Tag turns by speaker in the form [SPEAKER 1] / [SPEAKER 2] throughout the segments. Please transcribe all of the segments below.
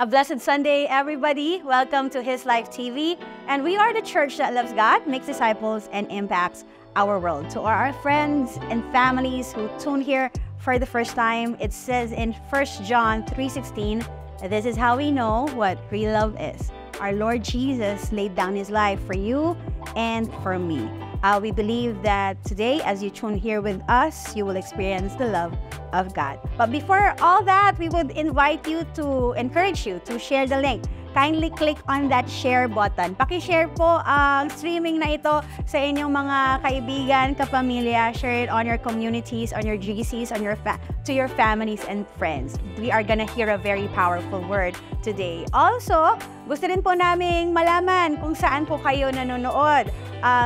[SPEAKER 1] A blessed Sunday, everybody. Welcome to His Life TV. And we are the church that loves God, makes disciples, and impacts our world. To our friends and families who tune here for the first time, it says in 1 John 3:16, this is how we know what real love is. Our Lord Jesus laid down His life for you and for me. We believe that today, as you tune here with us, you will experience the love of God. But before all that, we would encourage you to share the link. Kindly click on that share button. Paki-share po ang streaming na ito sa inyong mga kaibigan, kapamilya. Share it on your communities, on your GCs, to your families and friends. We are gonna hear a very powerful word today. Also, gusto rin po naming malaman kung saan po kayo nanonood.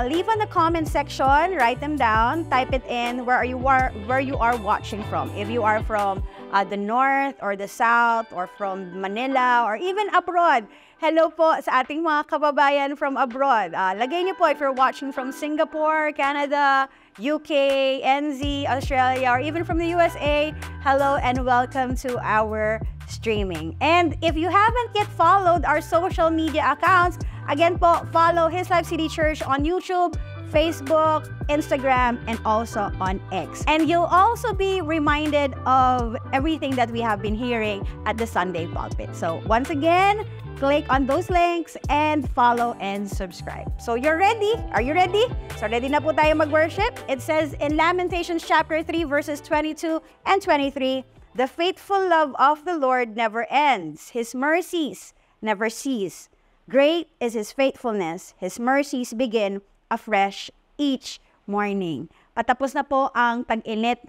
[SPEAKER 1] Leave on the comment section, write them down, type it in where you are watching from. If you are from the north or the south or from Manila or even abroad. Hello po sa ating mga kababayan from abroad. Lagay niyo po if you're watching from Singapore, Canada, UK, NZ, Australia, or even from the USA. Hello and welcome to our streaming. And if you haven't yet followed our social media accounts, again po, follow His Life City Church on YouTube, Facebook, Instagram, and also on X. And you'll also be reminded of everything that we have been hearing at the Sunday pulpit. So once again, click on those links and follow and subscribe. So you're ready? Are you ready? So ready na po tayo mag-worship? It says in Lamentations chapter 3 verses 22 and 23, The faithful love of the Lord never ends. His mercies never cease. Great is His faithfulness. His mercies begin afresh each morning. Patapos na po ang tag-init,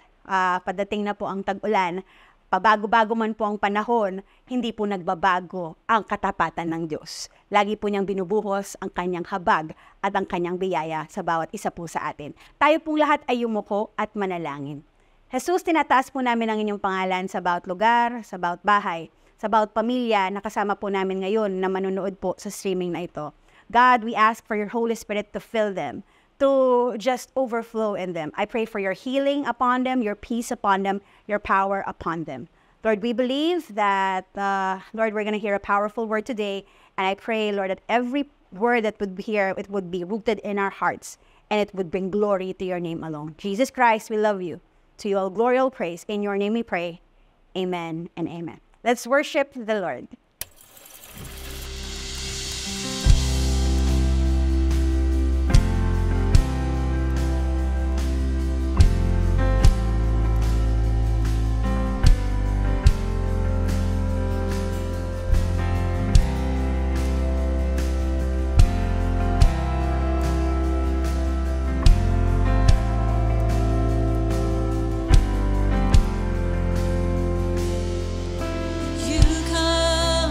[SPEAKER 1] padating na po ang tag-ulan. Pabago-bago man po ang panahon, hindi po nagbabago ang katapatan ng Diyos. Lagi po niyang binubuhos ang kanyang habag at ang kanyang biyaya sa bawat isa po sa atin. Tayo pong lahat ay yumuko at manalangin. Jesus, tinataas po namin ang inyong pangalan sa bawat lugar, sa bawat bahay, sa bawat pamilya na kasama po namin ngayon na manonood po sa streaming na ito. God, we ask for your Holy Spirit to fill them, to just overflow in them. I pray for your healing upon them, your peace upon them, your power upon them. Lord, we believe that, Lord, we're going to hear a powerful word today. And I pray, Lord, that every word that would be here, it would be rooted in our hearts. And it would bring glory to your name alone. Jesus Christ, we love you. To you all glory, all praise. In your name we pray. Amen and amen. Let's worship the Lord.
[SPEAKER 2] You come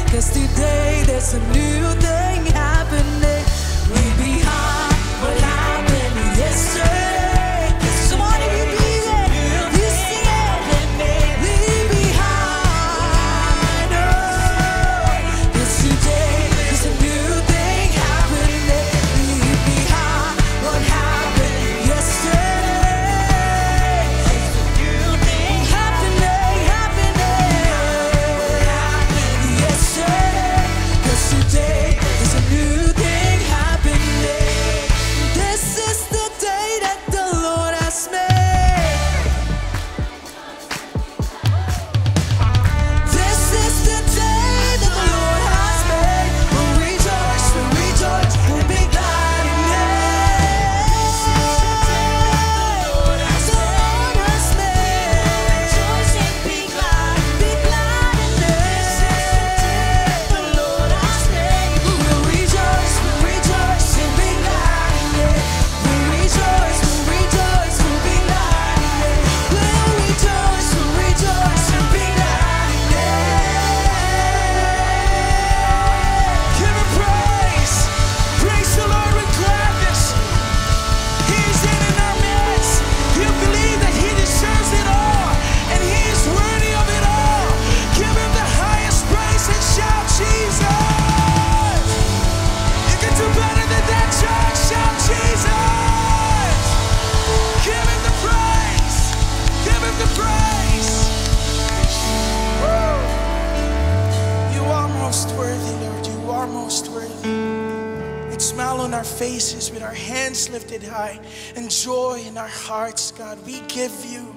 [SPEAKER 2] 'Cause today there's a new thing happening. Leave behind what happened yesterday. Come on, if you believe it, you sing it. Leave behind, oh, 'cause today there's a new thing happening. Leave behind what happened yesterday. It's a new thing happening, yesterday. 'Cause today there's a new thing happening. This is the day that the Lord has made. This is the day that the Lord has made. We'll rejoice, we'll be glad in it. This is the day the Lord has made. Rejoice and be glad in it. This is the day the Lord has made. We'll rejoice and be glad in it. We'll rejoice and be glad in it. We'll rejoice and be glad in it. Give him praise. Praise the Lord with gladness. He's in our midst. You believe that he deserves it all, and he is worthy of it all. Give him the highest praise and shout, Jesus. You can do better than that, church. Shout, Jesus. Give him the praise. Give him the praise. Woo. You are most worthy, Lord. You are most worthy. With smile on our faces, with our hands lifted high, and joy in our hearts, God, we give you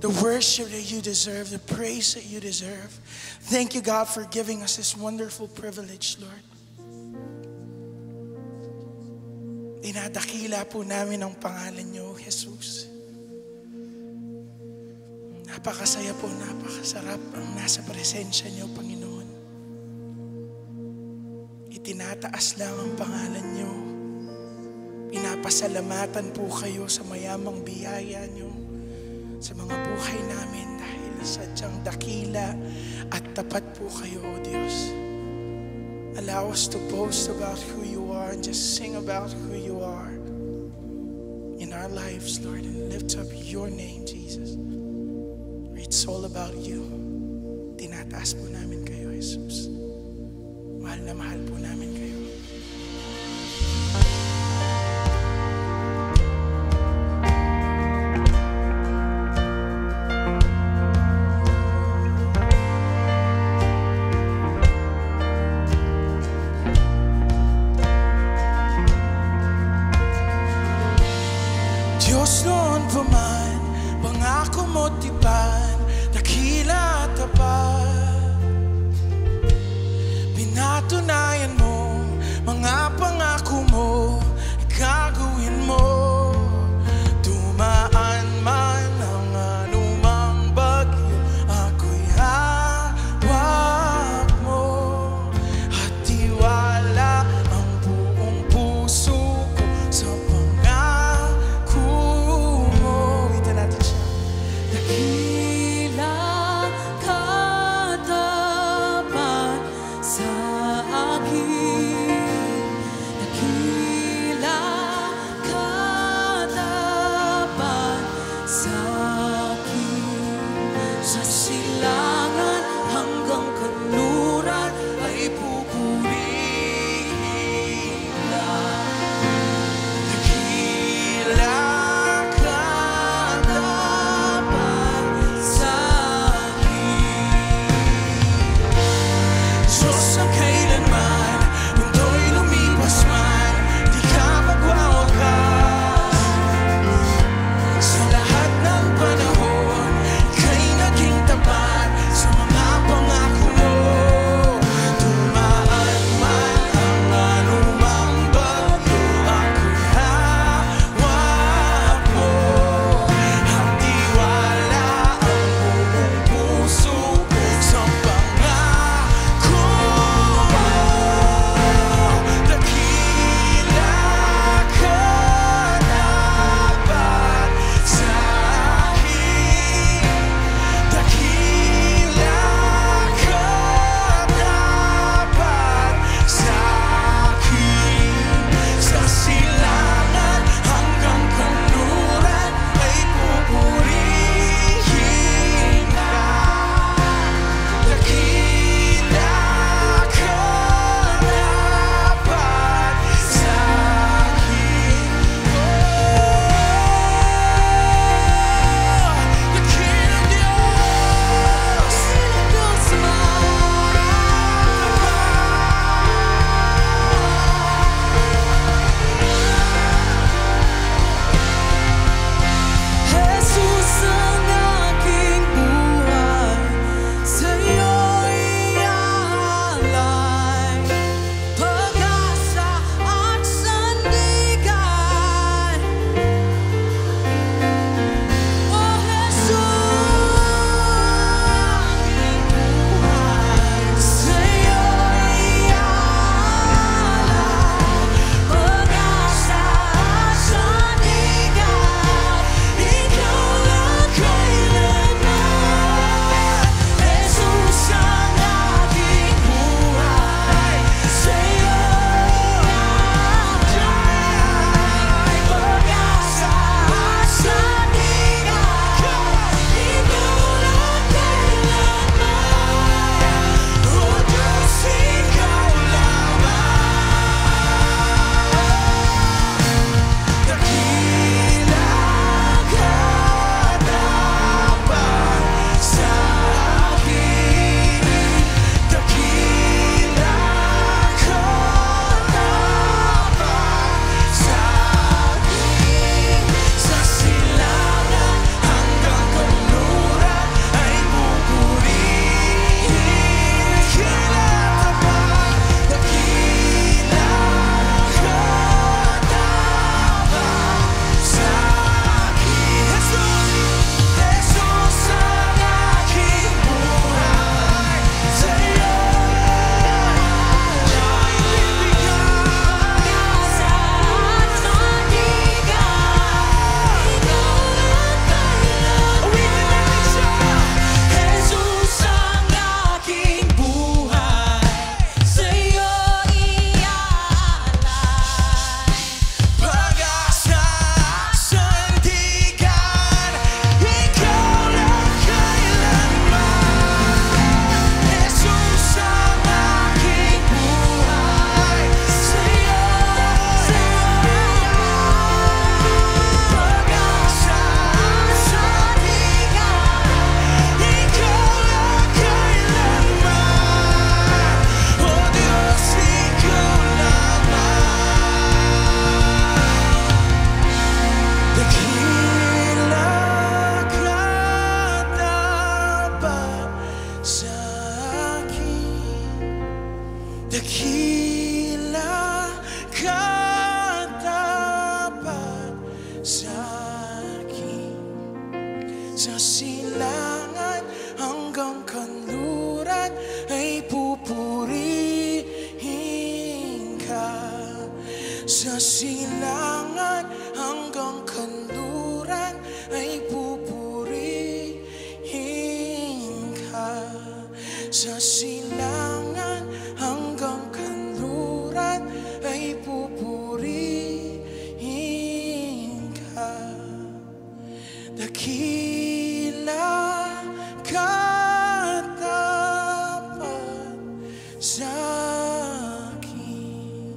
[SPEAKER 2] the worship that you deserve, the praise that you deserve. Thank you, God, for giving us this wonderful privilege, Lord. Dinadakila po namin ang pangalan niyo, Jesus. Napakasaya po, napakasarap ang nasa presensya niyo, Panginoon. Itinataas lang ang pangalan niyo. Pinapasalamatan po kayo sa mayamang biyaya niyo sa mga buhay namin dahil sadyang dakila at tapat po kayo, O Diyos. Allow us to boast about who you are and just sing about who you are in our lives, Lord, and lift up your name, Jesus. It's all about you. Tinataas po namin kayo, Jesus. Mahal na mahal po namin kayo. Diyos noon pa man, pangako mo tipan, dakila at tapat. Pinatunayan mo Sa silangan hanggang kanluran ay pupurihin ka. Sa silangan hanggang kanluran ay pupurihin ka. Sa silangan hanggang kanluran ay pupurihin ka. Dakila ka tapat sa akin.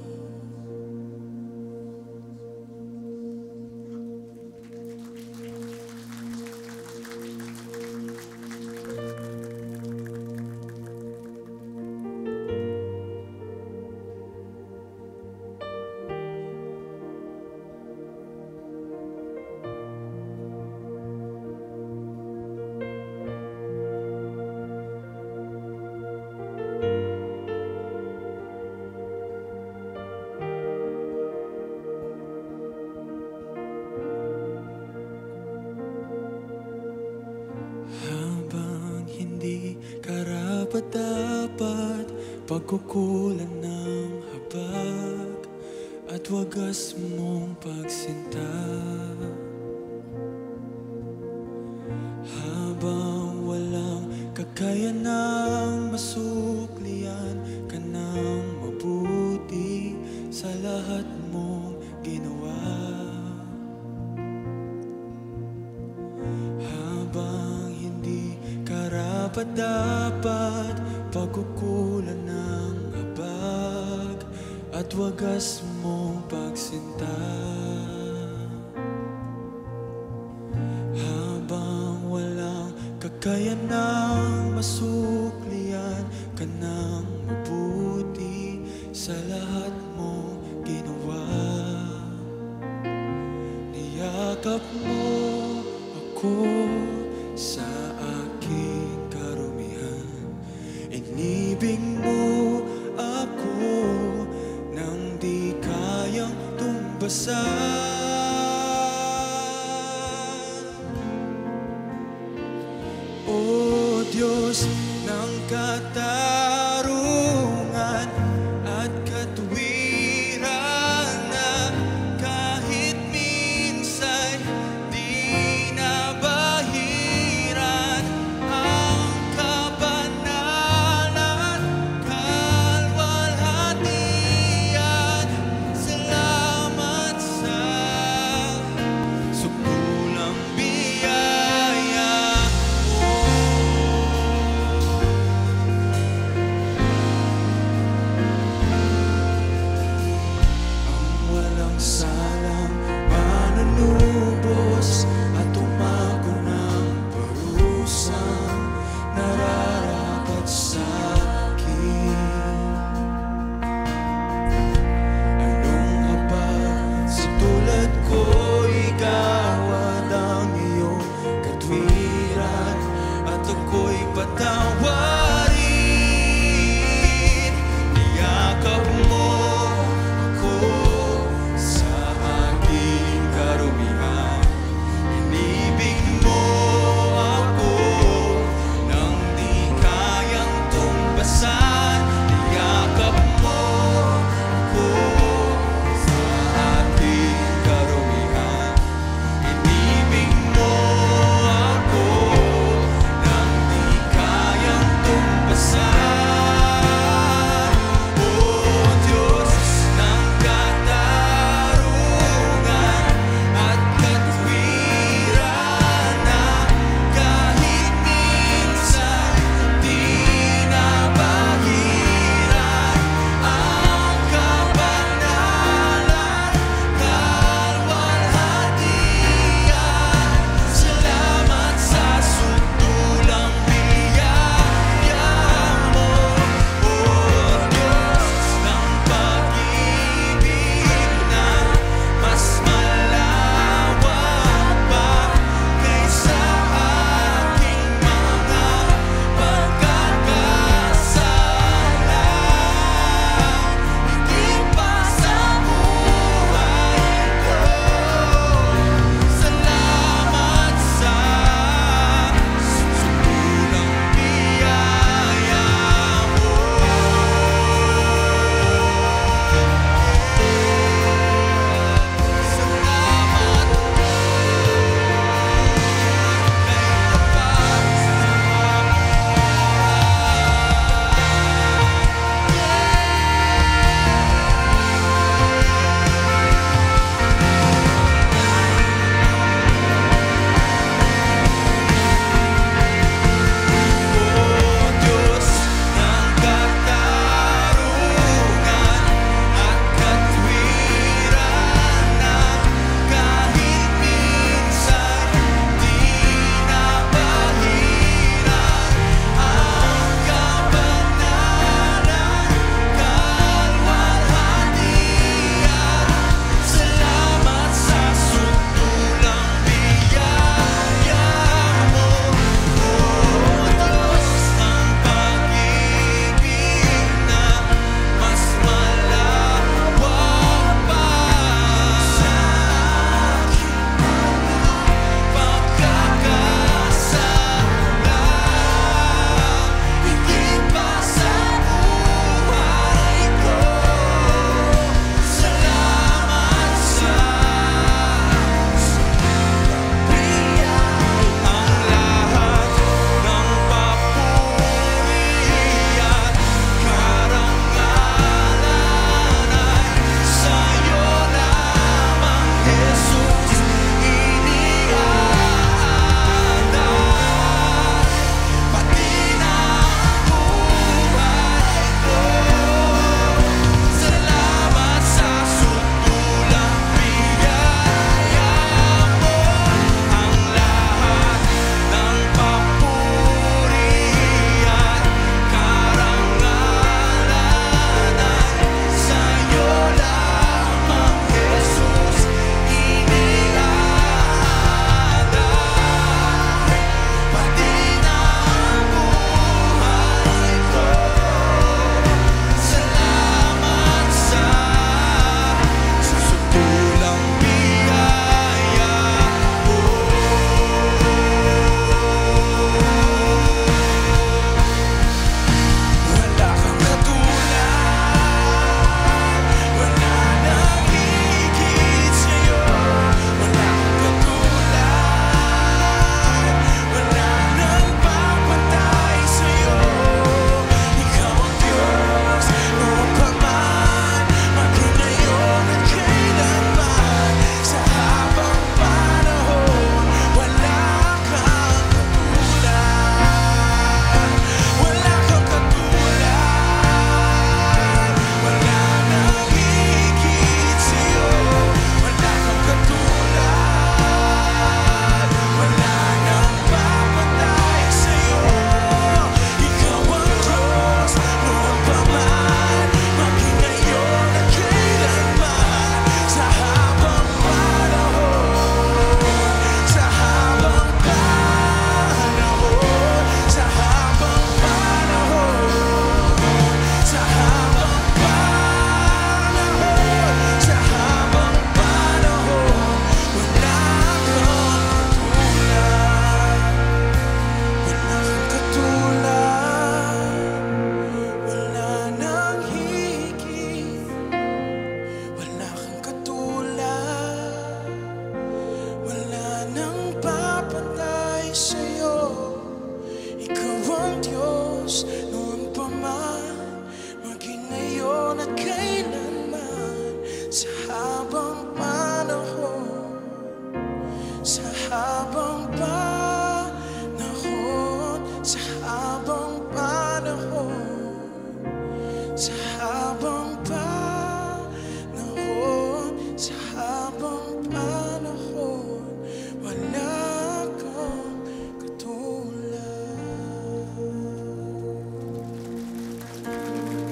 [SPEAKER 2] Habang hindi karapat-dapat, pagkukulan ng habag at wagas mong pagsinta. Habang walang kakayanang masuklian ka ng mabuti sa lahat mong ginawa. Habang hindi karapat-dapat, pagkukulan ng habag at wagas mong pagsinta. Habang walang kakayanang masuklian ka ng mabuti sa lahat mong ginawa. Niyakap mo ako sa aking karumihan, inibig mo ako nang di kayang tumbasan. O Diyos ng katarungan at katwiran, na kahit minsan di nabahiran ang kabanalan, kalwalhatian. Salamat sa sukulang biyaya mo. Ang walang salang manunubos at tumago ng parusang nararapat sa akin. Anong habag sa tulad ko'y gawad ang iyong katwiran, at ako'y patawarin. Niyakap mo ako sa aking karumihan, inibig mo ako nang di kayang tumbasan. Niyakap mo ako sa aking karumihan, inibig mo ako nang di kayang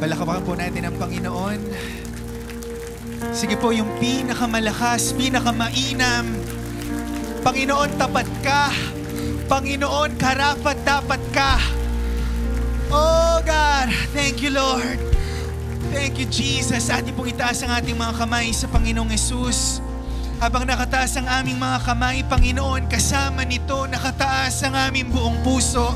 [SPEAKER 3] Palakpakan po natin ang Panginoon. Sige po, yung pinakamalakas, pinakamainam. Panginoon, tapat ka. Panginoon, karapat-dapat ka. Oh God, thank you Lord. Thank you Jesus. Atin pong itaas ang ating mga kamay sa Panginoong Hesus. Habang nakataas ang aming mga kamay, Panginoon, kasama nito nakataas ang aming buong puso,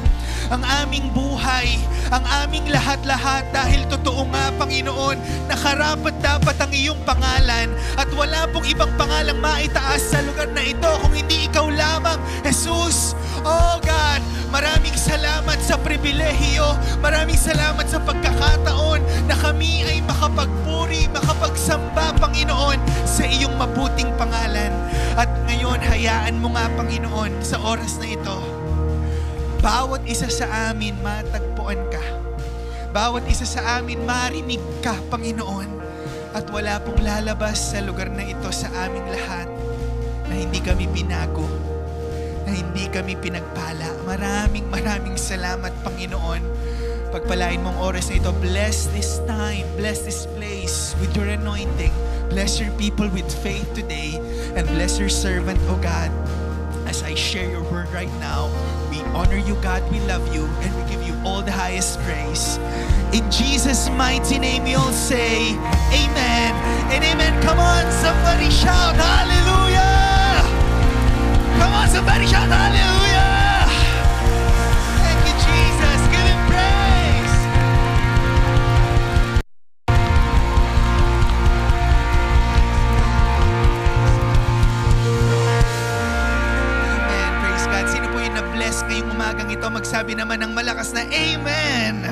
[SPEAKER 3] ang aming buhay, ang aming lahat-lahat, dahil totoo nga, Panginoon, nakarapat dapat ang iyong pangalan at wala pong ibang pangalang maitaas sa lugar na ito kung hindi ikaw lamang, Jesus. Oh God, maraming salamat sa pribilehiyo, maraming salamat sa pagkakataon na kami ay makapagpuri, makapagsamba, Panginoon, sa iyong mabuting pangalan. At ngayon, hayaan mo nga, Panginoon, sa oras na ito, bawat isa sa amin matagpuan ka. Bawat isa sa amin marinig ka, Panginoon. At wala pong lalabas sa lugar na ito sa aming lahat na hindi kami binago, na hindi kami pinagpala. Maraming salamat, Panginoon. Pagpalain mong oras na ito. Bless this time, bless this place with your anointing. Bless your people with faith today, and bless your servant, O God, as I share your word right now. We honor you, God, we love you, and we give you all the highest praise. In Jesus' mighty name we all say, Amen and Amen. Come on, somebody shout hallelujah! Come on, somebody shout hallelujah! Thank you, Jesus. Give him praise. Amen. Praise God. Sino po yung na-bless ngayong umagang ito? Magsabi naman ng malakas na Amen.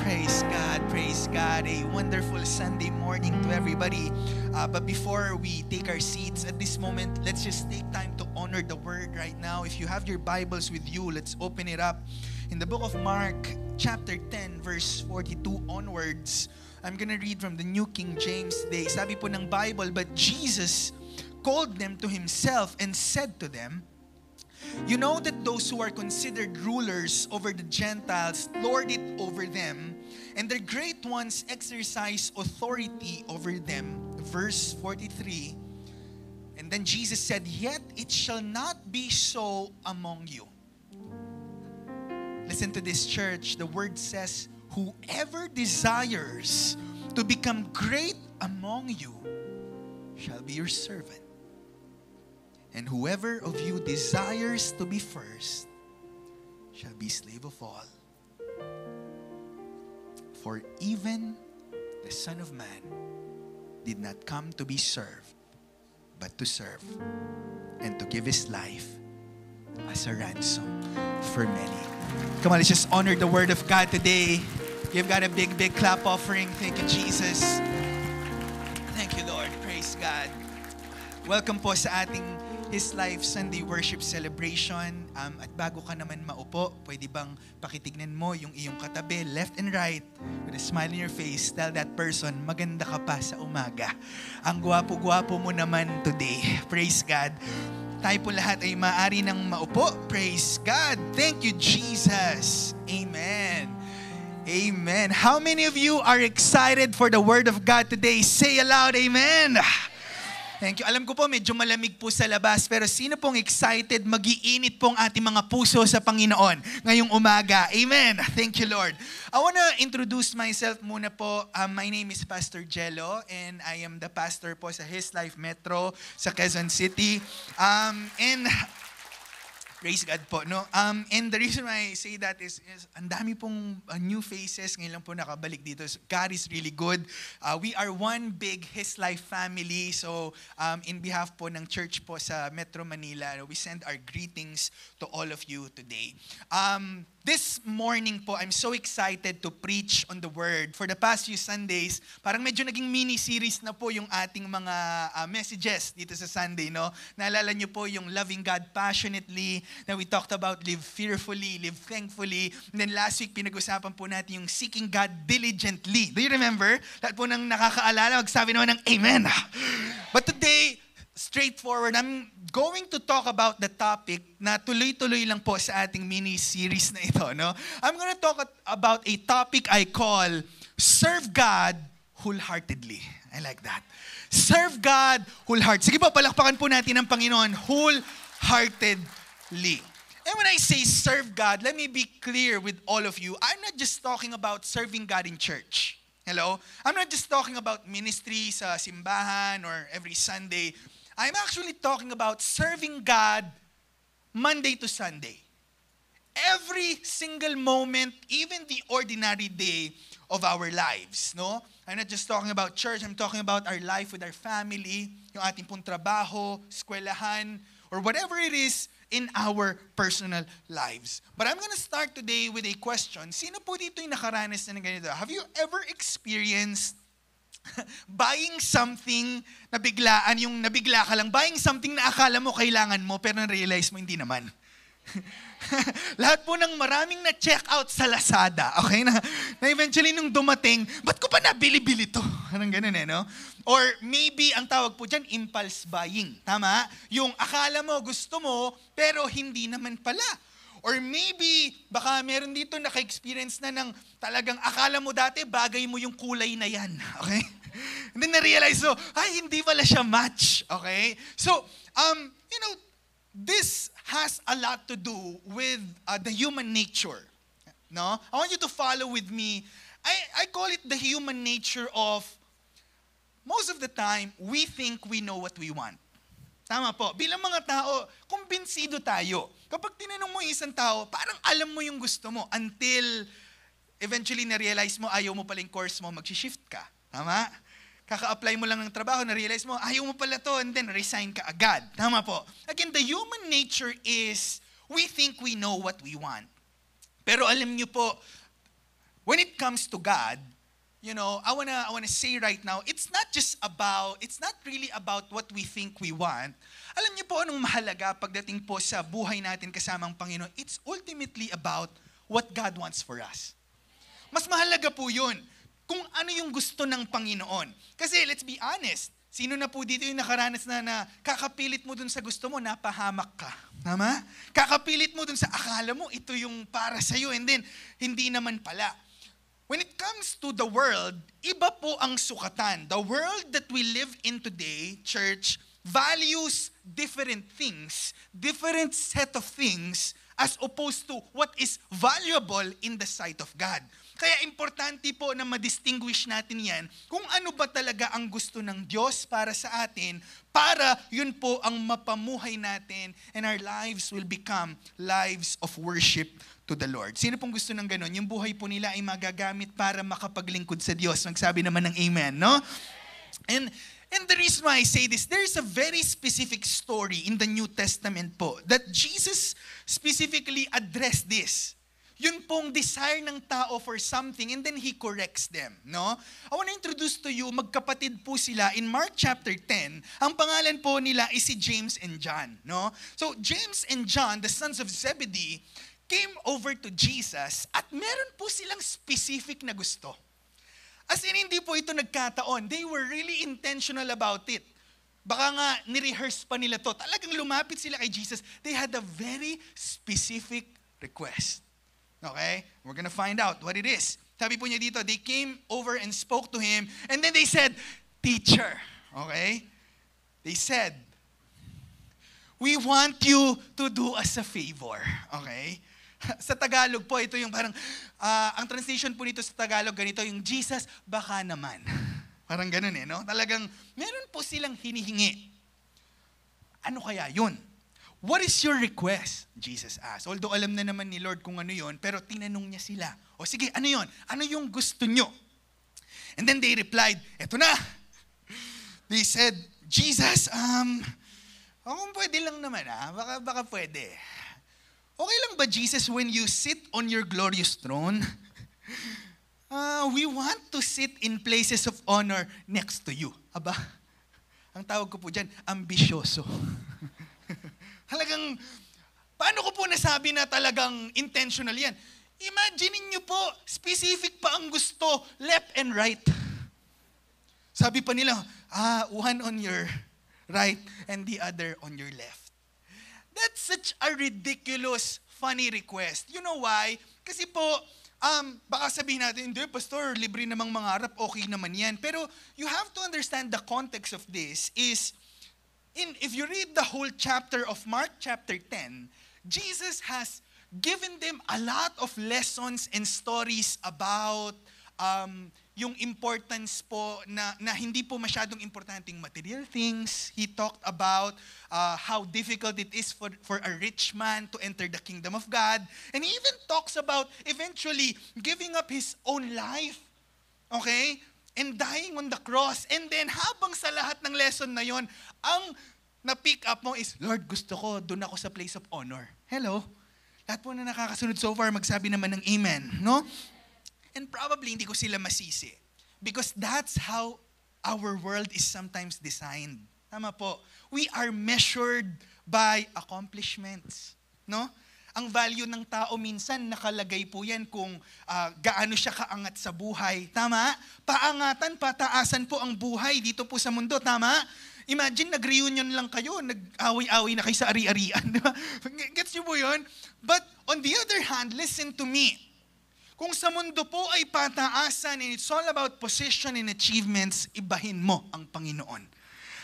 [SPEAKER 3] Praise God. Praise God. A wonderful Sunday morning to everybody. But before we take our seats at this moment, let's just take time to honor the word right now. If you have your Bibles with you, let's open it up. In the book of Mark, chapter 10, verse 42 onwards, I'm gonna read from the New King James today. Sabi po ng Bible, but Jesus called them to himself and said to them, you know that those who are considered rulers over the Gentiles lord it over them, and their great ones exercise authority over them. Verse 43, and then Jesus said, yet it shall not be so among you. Listen to this, church. The word says, whoever desires to become great among you shall be your servant. And whoever of you desires to be first shall be slave of all. For even the Son of Man did not come to be served, but to serve, and to give his life as a ransom for many. Come on, let's just honor the word of God today. Give God a big clap offering. Thank you, Jesus. Thank you, Lord. Praise God. Welcome po sa ating His Life Sunday Worship Celebration. At bago ka naman maupo, pwede bang pakitignan mo yung iyong katabi, left and right, with a smile on your face. Tell that person, maganda ka pa sa umaga. Ang gwapo-gwapo mo naman today. Praise God. Tayo po lahat ay maaari ng maupo. Praise God. Thank you, Jesus. Amen. Amen. How many of you are excited for the Word of God today? Say aloud, Amen. Thank you. Alam ko po, medyo malamig po sa labas, pero sino pong excited, mag-iinit pong ating mga puso sa Panginoon ngayong umaga? Amen. Thank you, Lord. I want to introduce myself muna po. My name is Pastor Jello, and I am the pastor po sa His Life Metro sa Quezon City. And praise God po, no? And the reason why I say that is ang dami pong new faces ngayon lang po nakabalik dito. So God is really good. We are one big His Life family. So in behalf po ng church po sa Metro Manila, we send our greetings to all of you today. This morning po, I'm so excited to preach on the Word. For the past few Sundays, parang medyo naging mini-series na po yung ating mga messages dito sa Sunday, no? Naalala niyo po yung Loving God Passionately, na we talked about live fearfully, live thankfully. And then last week, pinag-usapan po natin yung seeking God diligently. Do you remember? Lahat po nang nakakaalala, magsabi naman ng Amen. But today, straightforward, I'm going to talk about the topic na tuloy-tuloy lang po sa ating mini-series na ito, no? I'm going to talk about a topic I call serve God wholeheartedly. I like that. Serve God wholeheartedly. Sige po, palakpakan po natin ang Panginoon wholeheartedly. And when I say serve God, let me be clear with all of you. I'm not just talking about serving God in church. Hello? I'm not just talking about ministry sa simbahan or every Sunday. I'm actually talking about serving God Monday to Sunday. Every single moment, even the ordinary day of our lives. No? I'm not just talking about church. I'm talking about our life with our family, yung ating pong trabaho, eskwelahan, or whatever it is in our personal lives. But I'm gonna start today with a question. Sino po dito yung nakaranas na ganito? Have you ever experienced buying something na biglaan, yung nabigla ka lang, buying something na akala mo kailangan mo, pero na-realize mo hindi naman? Lahat po ng maraming na-check out sa Lazada, okay, na eventually nung dumating, ba't ko pa nabili-bili to? Parang ganun no? Or maybe, ang tawag po dyan, impulse buying. Tama? Yung akala mo, gusto mo, pero hindi naman pala. Or maybe, baka meron dito naka-experience na ng talagang akala mo dati, bagay mo yung kulay na yan. Okay? And then na-realize mo, ay, hindi pala siya match. Okay? So, this has a lot to do with the human nature. No? I want you to follow with me. I call it the human nature of, most of the time, we think we know what we want. Tama po. Bilang mga tao, kumbinsido tayo. Kapag tinanong mo isang tao, parang alam mo yung gusto mo until eventually na-realize mo, ayaw mo pala yung course mo, mag-shift ka. Tama? Kaka-apply mo lang ng trabaho, na-realize mo, ayaw mo pala to, and then resign ka agad. Tama po. Again, the human nature is, we think we know what we want. Pero alam niyo po, when it comes to God, I wanna say right now, it's not really about what we think we want. Alam niyo po anong mahalaga pagdating po sa buhay natin kasamang Panginoon? It's ultimately about what God wants for us. Mas mahalaga po yun kung ano yung gusto ng Panginoon. Kasi let's be honest, sino na po dito yung nakaranas na kakapilit mo dun sa gusto mo, napahamak ka. Tama? Kakapilit mo dun sa akala mo, ito yung para sa'yo, and then hindi naman pala. When it comes to the world, iba po ang sukatan. The world that we live in today, church, values different things, different set of things, as opposed to what is valuable in the sight of God. Kaya importante po na ma-distinguish natin yan kung ano ba talaga ang gusto ng Diyos para sa atin, para yun po ang mapamuhay natin and our lives will become lives of worship to the Lord. Sino pong gusto ng ganun? Yung buhay po nila ay magagamit para makapaglingkod sa Diyos. Magsabi naman ng amen, no? And the reason why I say this, there's a very specific story in the New Testament po that Jesus specifically addressed this. Yun pong desire ng tao for something and then He corrects them, no? I want to introduce to you, magkapatid po sila in Mark chapter 10. Ang pangalan po nila is si James and John, no? So James and John, the sons of Zebedee, came over to Jesus at meron po silang specific na gusto. As in, hindi po ito nagkataon. They were really intentional about it. Baka nga, ni-rehearse pa nila to. Talagang lumapit sila kay Jesus. They had a very specific request. Okay? We're gonna find out what it is. Sabi po niya dito, they came over and spoke to Him, and then they said, Teacher. Okay? They said, we want you to do us a favor. Okay? Sa Tagalog po, ito yung parang, ang translation po nito sa Tagalog, ganito, yung Jesus, baka naman. Parang ganun no? Talagang, meron po silang hinihingi. Ano kaya yun? What is your request? Jesus asked. Although alam na naman ni Lord kung ano yun, pero tinanong niya sila. O sige, ano yun? Ano yung gusto nyo? And then they replied, eto na. They said, Jesus, kung pwede lang naman baka pwede. Okay lang ba, Jesus, when you sit on your glorious throne, we want to sit in places of honor next to you. Aba, ang tawag ko po dyan, ambisyoso. Talagang, paano ko po nasabi na talagang intentional yan? Imagine niyo po, specific pa ang gusto, left and right. Sabi pa nila, one on your right and the other on your left. That's such a ridiculous, funny request. You know why? Kasi po, Baka sabihin natin, hindi, Pastor, libre namang mangarap, okay naman yan. Pero you have to understand the context of this is, if you read the whole chapter of Mark chapter 10, Jesus has given them a lot of lessons and stories about yung importance po na hindi po masyadong importanteng material things. He talked about how difficult it is for a rich man to enter the kingdom of God. And he even talks about eventually giving up his own life. Okay? And dying on the cross. And then habang sa lahat ng lesson na yon, ang na-pick up mo is, Lord, gusto ko, doon ako sa place of honor. Hello? Lahat po na nakakasunod so far, magsabi naman ng amen. No? And probably hindi ko sila masisi. Because that's how our world is sometimes designed. Tama po. We are measured by accomplishments. No? Ang value ng tao minsan nakalagay po yan kung gaano siya kaangat sa buhay. Tama? Paangatan, pataasan po ang buhay dito po sa mundo. Tama? Imagine, nag-reunion lang kayo, nag-away-away na kayo sa ari-arian. Diba? Gets niyo po yun? But on the other hand, listen to me. Kung sa mundo po ay pataasan and it's all about position and achievements, ibahin mo ang Panginoon.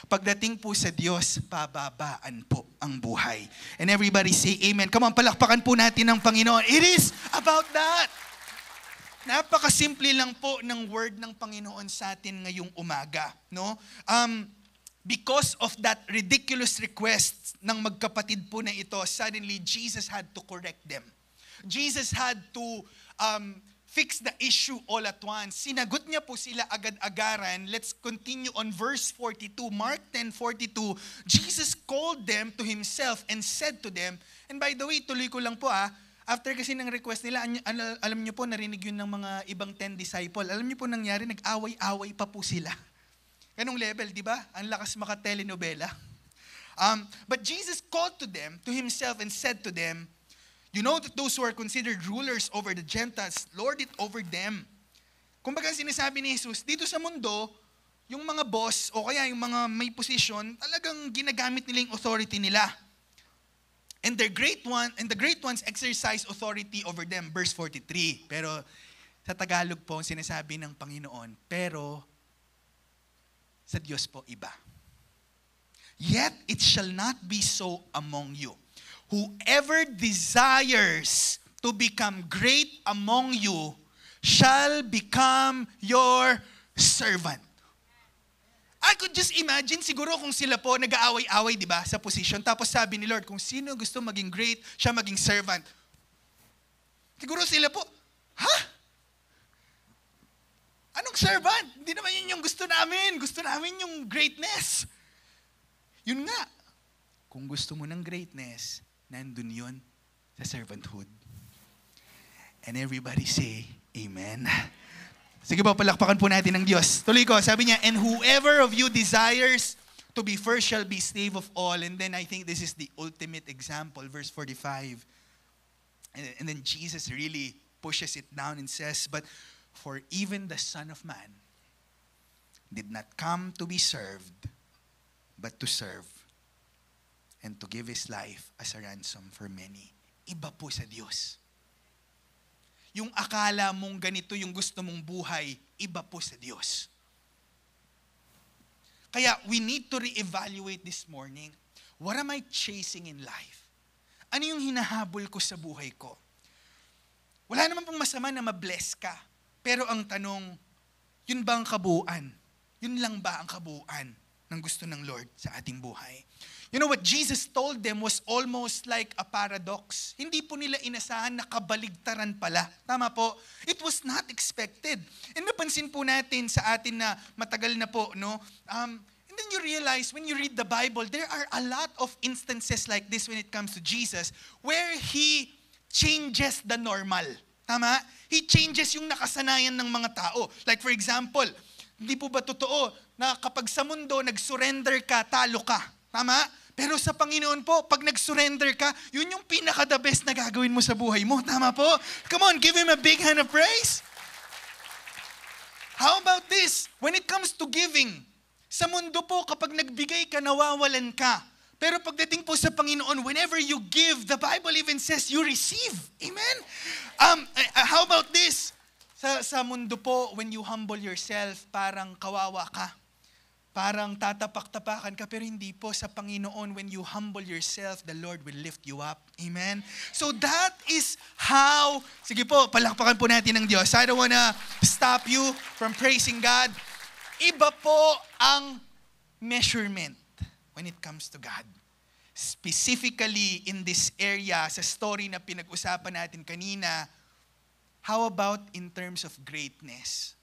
[SPEAKER 3] Pagdating po sa Diyos, pababaan po ang buhay. And everybody say amen. Come on, palakpakan po natin ang Panginoon. It is about that. Napakasimple lang po ng word ng Panginoon sa atin ngayong umaga. No? Because of that ridiculous request ng magkapatid po na ito, suddenly Jesus had to correct them. Jesus had to fix the issue all at once. Sinagot niya po sila agad-agaran. Let's continue on verse 42. Mark 10:42. Jesus called them to himself and said to them, and by the way, tuloy ko lang po after kasi ng request nila, alam niyo po, narinig yun ng mga ibang 10 disciple. Alam niyo po nangyari, nag-away-away pa po sila. Ganong level, di ba? Ang lakas maka-telenovela. But Jesus called to himself and said to them, you know that those who are considered rulers over the Gentiles, lord it over them. Kumbaga sinasabi ni Jesus, dito sa mundo, yung mga boss o kaya yung mga may position, talagang ginagamit nila yung authority nila. And the great ones exercise authority over them. Verse 43. Pero sa Tagalog po, sinasabi ng Panginoon, pero sa Diyos po iba. Yet it shall not be so among you. Whoever desires to become great among you shall become your servant. I could just imagine siguro kung sila po nag-aaway-away, di ba, sa position. Tapos sabi ni Lord, kung sino gusto maging great, siya maging servant. Siguro sila po, ha? Anong servant? Hindi naman yun yung gusto namin. Gusto namin yung greatness. Yun nga. Kung gusto mo ng greatness, nandun yun sa servanthood. And everybody say, amen. Sige po, palakpakan po natin ng Diyos. Tuloy ko, sabi niya, and whoever of you desires to be first shall be slave of all. And then I think this is the ultimate example, verse 45. And then Jesus really pushes it down and says, but for even the Son of Man did not come to be served, but to serve and to give His life as a ransom for many. Iba po sa Diyos. Yung akala mong ganito yung gusto mong buhay, iba po sa Diyos. Kaya we need to reevaluate this morning. What am I chasing in life? Ano yung hinahabol ko sa buhay ko? Wala naman pong masama na mabless ka. Pero ang tanong, yun ba ang kabuuan? Yun lang ba ang kabuuan ng gusto ng Lord sa ating buhay? You know what Jesus told them was almost like a paradox. Hindi po nila inasahan na kabaligtaran pala. Tama po? It was not expected. And napansin po natin sa atin na matagal na po, no? And then you realize when you read the Bible, there are a lot of instances like this when it comes to Jesus where He changes the normal. Tama? He changes yung nakasanayan ng mga tao. Like for example, hindi po ba totoo na kapag sa mundo nag-surrender ka, talo ka? Tama? Pero sa Panginoon po, pag nag-surrender ka, yun yung pinaka-the best na gagawin mo sa buhay mo. Tama po? Come on, give Him a big hand of praise. How about this? When it comes to giving, sa mundo po, kapag nagbigay ka, nawawalan ka. Pero pagdating po sa Panginoon, whenever you give, the Bible even says you receive. Amen? How about this? Sa mundo po, when you humble yourself, parang kawawa ka. Parang tatapak-tapakan ka, pero hindi po. Sa Panginoon, when you humble yourself, the Lord will lift you up. Amen? So that is how, sige po, palakpakan po natin ng Diyos. I don't wanna stop you from praising God. Iba po ang measurement when it comes to God. Specifically in this area, sa story na pinag-usapan natin kanina, how about in terms of greatness?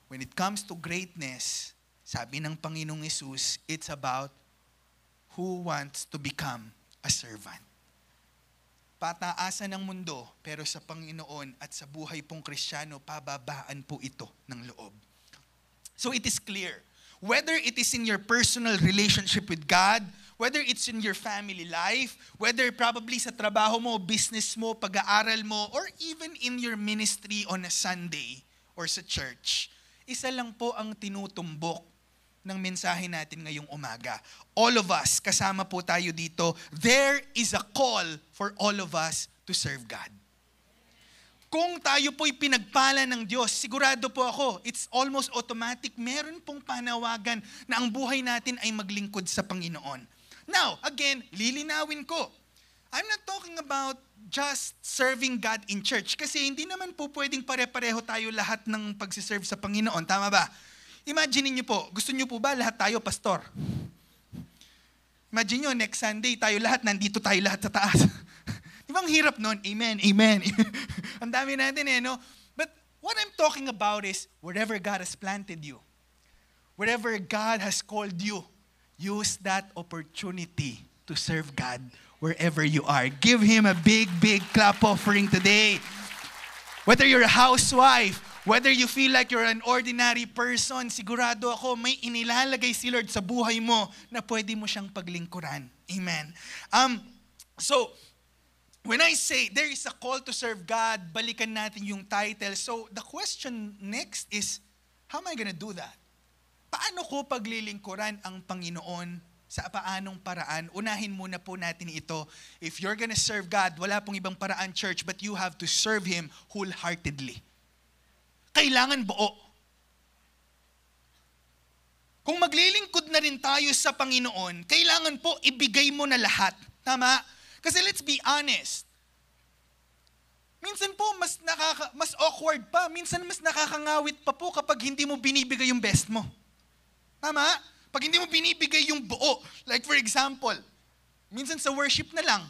[SPEAKER 3] When it comes to greatness, sabi ng Panginoong Hesus, it's about who wants to become a servant. Pataasan ng mundo, pero sa Panginoon at sa buhay pong Kristiyano, pababaan po ito ng loob. So it is clear, whether it is in your personal relationship with God, whether it's in your family life, whether probably sa trabaho mo, business mo, pag-aaral mo, or even in your ministry on a Sunday or sa church, isa lang po ang tinutumbok ng mensahe natin ngayong umaga. All of us, kasama po tayo dito, there is a call for all of us to serve God. Kung tayo po'y pinagpala ng Diyos, sigurado po ako, it's almost automatic, meron pong panawagan na ang buhay natin ay maglingkod sa Panginoon. Now, again, lilinawin ko. I'm not talking about just serving God in church kasi hindi naman po pwedeng pare-pareho tayo lahat ng pagsiserve sa Panginoon. Tama ba? Imagine niyo po, gusto niyo po ba lahat tayo pastor? Imagine niyo, next Sunday tayo lahat, nandito tayo lahat sa taas. Di ba ang hirap nun? Amen, amen. Ang dami natin no? But what I'm talking about is, wherever God has planted you, wherever God has called you, use that opportunity to serve God wherever you are. Give Him a big, big clap offering today. Whether you're a housewife, whether you feel like you're an ordinary person, sigurado ako may inilalagay si Lord sa buhay mo na pwede mo siyang paglingkuran. Amen. So, when I say there is a call to serve God, balikan natin yung title. So, the question next is, how am I gonna do that? Paano ko paglilingkuran ang Panginoon sa paanong paraan? Unahin muna po natin ito. If you're gonna serve God, wala pong ibang paraan, church, but you have to serve Him wholeheartedly. Kailangan buo. Kung maglilingkod na rin tayo sa Panginoon, kailangan po ibigay mo na lahat. Tama? Kasi let's be honest. Minsan po mas awkward pa, minsan mas nakakangawit pa po kapag hindi mo binibigay yung best mo. Tama? Pag hindi mo binibigay yung buo. Like for example, minsan sa worship na lang,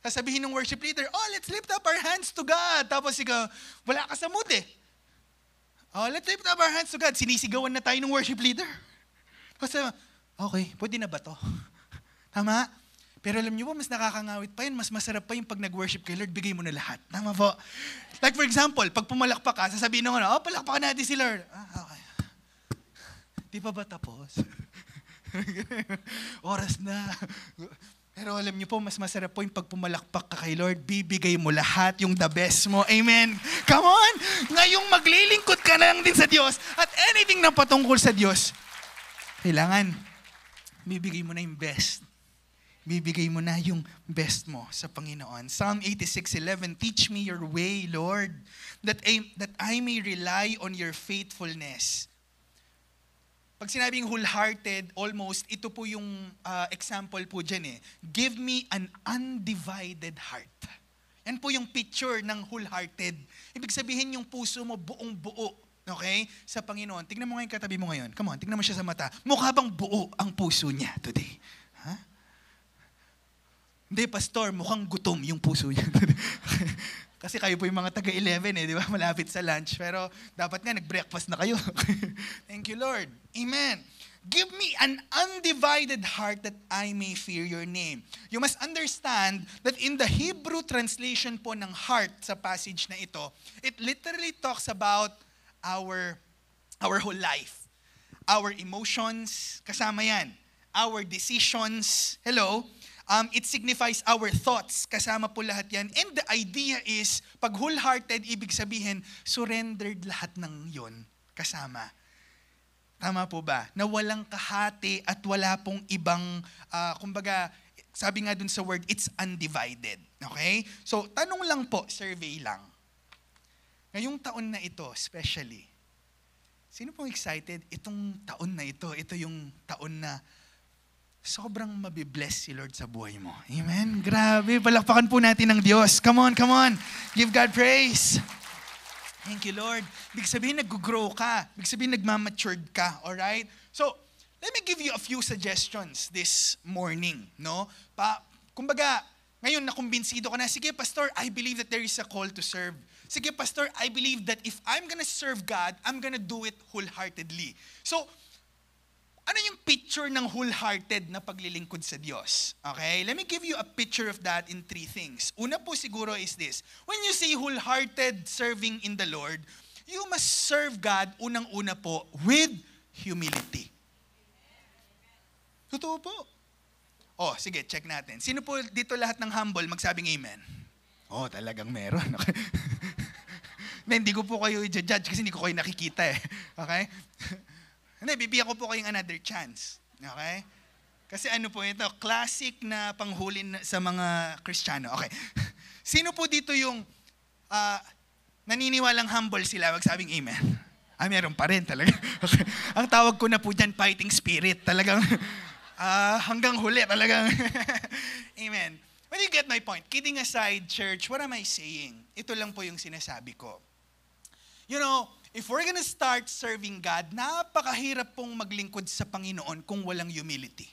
[SPEAKER 3] sasabihin ng worship leader, let's lift up our hands to God. Tapos ikaw, wala ka sa mood eh. Let's lift up our hands to God. Sinisigawan na tayo ng worship leader. Tapos, okay, pwede na ba to? Tama? Pero alam niyo po, mas nakakangawit pa yun, mas masarap pa yung pag nag-worship kay Lord, bigay mo na lahat. Tama po? Like for example, pag pumalakpak ka, sasabihin nyo, palakpakan natin si Lord. Okay. Di pa ba tapos? Oras na. Pero alam niyo po, mas masarap po yung pag pumalakpak ka kay Lord, bibigay mo lahat yung the best mo. Amen? Come on! Ngayong maglilingkod ka na lang din sa Diyos at anything na patungkol sa Diyos, kailangan, bibigay mo na yung best. Bibigay mo na yung best mo sa Panginoon. Psalm 86:11, teach me your way, Lord, that I may rely on your faithfulness. Pag sinabing wholehearted, almost, ito po yung example po dyan eh. Give me an undivided heart. Yan po yung picture ng wholehearted. Ibig sabihin yung puso mo buong-buo. Okay? Sa Panginoon. Tingnan mo ngayon katabi mo ngayon. Come on, tingnan mo siya sa mata. Mukha bang buo ang puso niya today? Ha? Hindi, pastor, mukhang gutom yung puso niya. Kasi kayo po yung mga taga-11 di ba? Malapit sa lunch. Pero dapat nga, nag-breakfast na kayo. Thank you, Lord. Amen. Give me an undivided heart that I may fear your name. You must understand that in the Hebrew translation po ng heart sa passage na ito, it literally talks about our whole life. Our emotions, kasama yan. Our decisions, hello. It signifies our thoughts. Kasama po lahat yan. And the idea is, pag wholehearted, ibig sabihin, surrendered lahat ng yon kasama. Tama po ba? Na walang kahati at wala pong ibang, kumbaga, sabi nga dun sa word, it's undivided. Okay? So, tanong lang po, survey lang. Ngayong taon na ito, especially, sino pong excited? Itong taon na ito, ito yung taon na sobrang mabibless si Lord sa buhay mo. Amen? Grabe, palakpakan po natin ng Diyos. Come on, come on. Give God praise. Thank you, Lord. Ibig sabihin, nag-grow ka. Ibig sabihin, nagmamatured ka. Alright? So, let me give you a few suggestions this morning. No? Kumbaga, ngayon, nakumbinsido ka na, sige, Pastor, I believe that there is a call to serve. Sige, Pastor, I believe that if I'm gonna serve God, I'm gonna do it wholeheartedly. So, ano yung picture ng wholehearted na paglilingkod sa Diyos? Okay? Let me give you a picture of that in 3 things. Una po siguro is this. When you say wholehearted serving in the Lord, you must serve God unang-una po with humility. Totoo po. Oh, sige, check natin. Sino po dito lahat ng humble magsabing amen? Oh, talagang meron. Okay? Hindi ko po kayo i-judge kasi hindi ko kayo nakikita eh. Okay? Hindi, bibigyan ko po kayong another chance. Okay? Kasi ano po ito, classic na panghuli sa mga Kristiyano. Okay. Sino po dito yung naniniwalang humble sila? Magsabing amen. Meron pa rin talaga. Okay. Ang tawag ko na po dyan, fighting spirit. Talagang hanggang huli talagang. Amen. But you get my point. Kidding aside, church, what am I saying? Ito lang po yung sinasabi ko. You know, if we're gonna start serving God, napakahirap pong maglingkod sa Panginoon kung walang humility.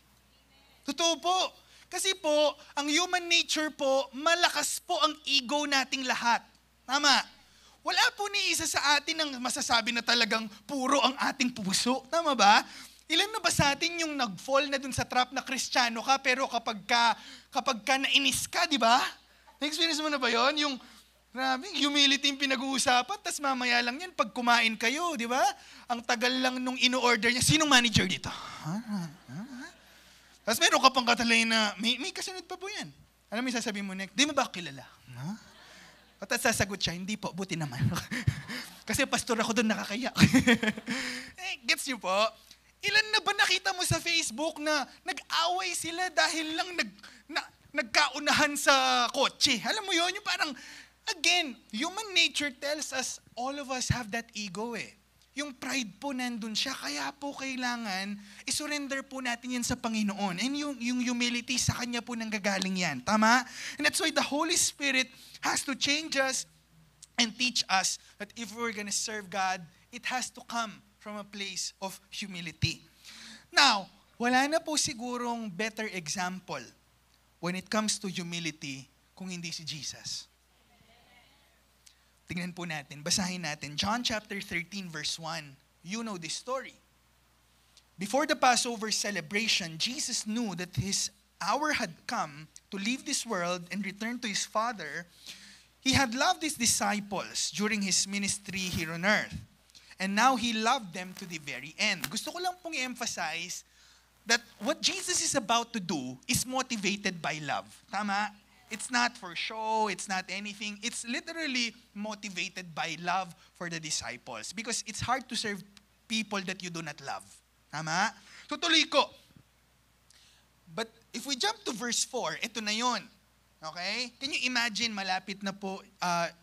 [SPEAKER 3] Totoo po. Kasi po, ang human nature po, malakas po ang ego nating lahat. Tama. Wala po ni isa sa atin ang masasabi na talagang puro ang ating puso. Tama ba? Ilan na ba sa atin yung nag-fall na dun sa trap na Kristiyano ka, pero kapag ka nainis ka, di ba? Na-experience mo na ba yon? Yung grabe, humility yung pinag-uusapan, tas mamaya lang yan, pag kumain kayo, di ba? Ang tagal lang nung ino-order niya. Sinong manager dito? Tapos meron ka pang katalay na, may kasunod pa po yan. Alam mo yung sasabihin mo, Nick, di mo ba kilala? At sasagot siya, hindi po, buti naman. Kasi pastor ako doon, nakakaya. Gets niyo po? Ilan na ba nakita mo sa Facebook na nag-away sila dahil lang nagkaunahan sa kotse? Alam mo yun, yung parang, again, human nature tells us all of us have that ego eh. Yung pride po nandun siya, kaya po kailangan isurrender po natin yan sa Panginoon. And yung humility, sa Kanya po nanggagaling yan. Tama? And that's why the Holy Spirit has to change us and teach us that if we're gonna serve God, it has to come from a place of humility. Now, wala na po sigurong better example when it comes to humility kung hindi si Jesus. Tingnan po natin, basahin natin. John chapter 13 verse 1. You know this story. Before the Passover celebration, Jesus knew that his hour had come to leave this world and return to his Father. He had loved his disciples during his ministry here on earth. And now he loved them to the very end. Gusto ko lang pong i-emphasize that what Jesus is about to do is motivated by love. Tama? It's not for show, it's not anything. It's literally motivated by love for the disciples. Because it's hard to serve people that you do not love. Tama? Tutuloy ko. But if we jump to verse 4, ito na yon. Okay? Can you imagine, malapit na po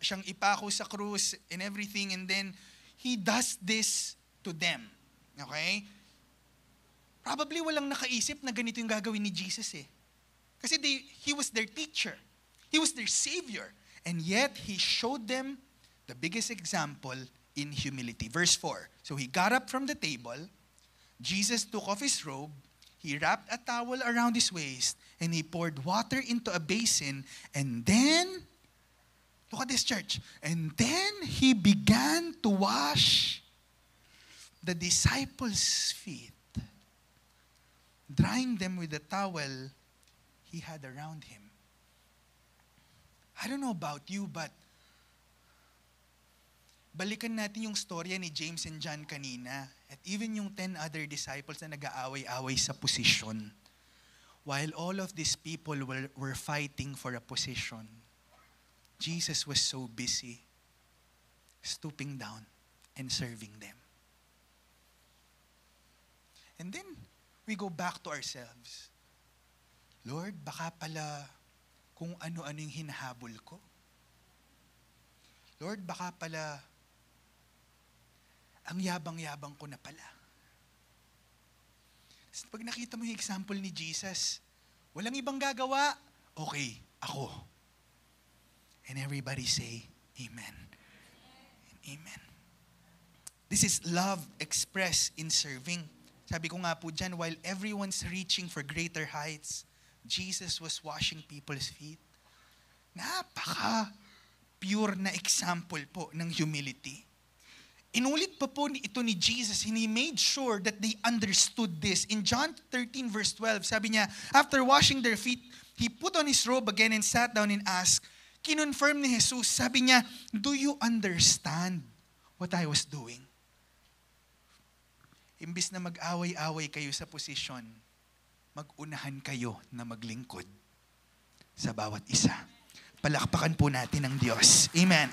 [SPEAKER 3] siyang ipako sa krus and everything, and then he does this to them. Okay? Probably walang nakaisip na ganito yung gagawin ni Jesus eh. Kasi he was their teacher. He was their savior. And yet, he showed them the biggest example in humility. Verse 4. So he got up from the table. Jesus took off his robe. He wrapped a towel around his waist. And he poured water into a basin. And then, look at this, church. And then he began to wash the disciples' feet, drying them with the towel he had around him. I don't know about you, but balikan natin yung storya ni James and John kanina, at even yung 10 other disciples na nag-aaway-away sa position. While all of these people were fighting for a position, Jesus was so busy stooping down and serving them. And then, we go back to ourselves. Lord, baka pala kung ano-ano yung hinahabol ko. Lord, baka pala ang yabang-yabang ko na pala. Pag nakita mo yung example ni Jesus, walang ibang gagawa, okay, ako. And everybody say, Amen. And amen. This is love expressed in serving. Sabi ko nga po dyan, while everyone's reaching for greater heights, Jesus was washing people's feet. Napaka-pure na example po ng humility. Inulit pa po ito ni Jesus, and He made sure that they understood this. In John 13 verse 12, sabi niya, after washing their feet, He put on His robe again and sat down and asked, kinonfirm ni Jesus, sabi niya, do you understand what I was doing? Imbis na mag-away-away kayo sa posisyon, mag-unahan kayo na maglingkod sa bawat isa. Palakpakan po natin ang Diyos. Amen.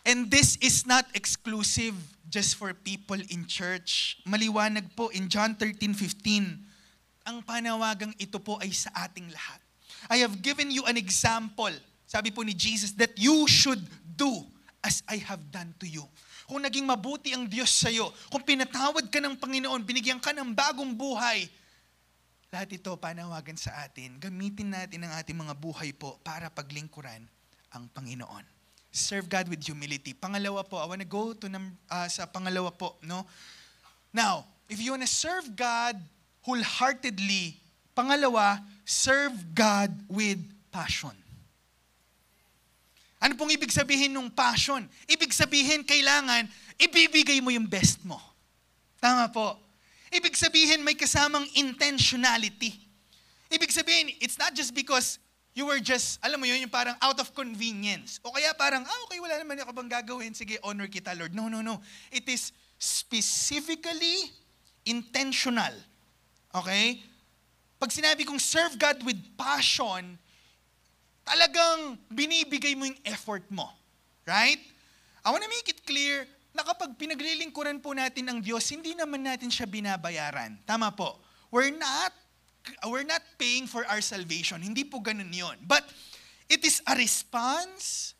[SPEAKER 3] And this is not exclusive just for people in church. Maliwanag po in John 13:15, ang panawagang ito po ay sa ating lahat. I have given you an example, sabi po ni Jesus, that you should do as I have done to you. Kung naging mabuti ang Diyos sa iyo, kung pinatawad ka ng Panginoon, binigyan ka ng bagong buhay, lahat ito panawagan sa atin. Gamitin natin ang ating mga buhay po para paglingkuran ang Panginoon. Serve God with humility. Pangalawa po, I want to go to sa pangalawa po, no? Now, if you want to serve God wholeheartedly, pangalawa, serve God with passion. Ano pong ibig sabihin ng passion? Ibig sabihin, kailangan ibibigay mo yung best mo. Tama po. Ibig sabihin, may kasamang intentionality. Ibig sabihin, it's not just because you were just, alam mo yun, yung parang out of convenience. O kaya parang, okay, wala naman ako bang gagawin. Sige, honor kita, Lord. No. It is specifically intentional. Okay? Pag sinabi kong serve God with passion, talagang binibigay mo yung effort mo. Right? I want to make it clear na kapag pinaglilingkuran po natin ang Diyos, hindi naman natin siya binabayaran. Tama po. We're not paying for our salvation. Hindi po ganun yun. But it is a response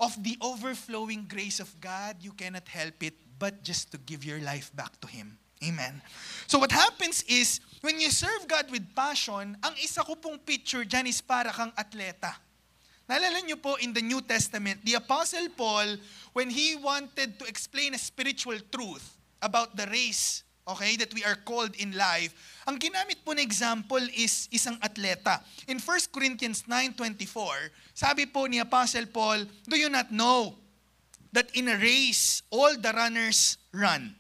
[SPEAKER 3] of the overflowing grace of God. You cannot help it but just to give your life back to Him. Amen. So what happens is, when you serve God with passion, ang isa ko pong picture dyan is para kang atleta. Naalala niyo po in the New Testament, the Apostle Paul, when he wanted to explain a spiritual truth about the race, okay, that we are called in life, ang ginamit po na example is isang atleta. In 1 Corinthians 9:24, sabi po ni Apostle Paul, do you not know that in a race, all the runners run,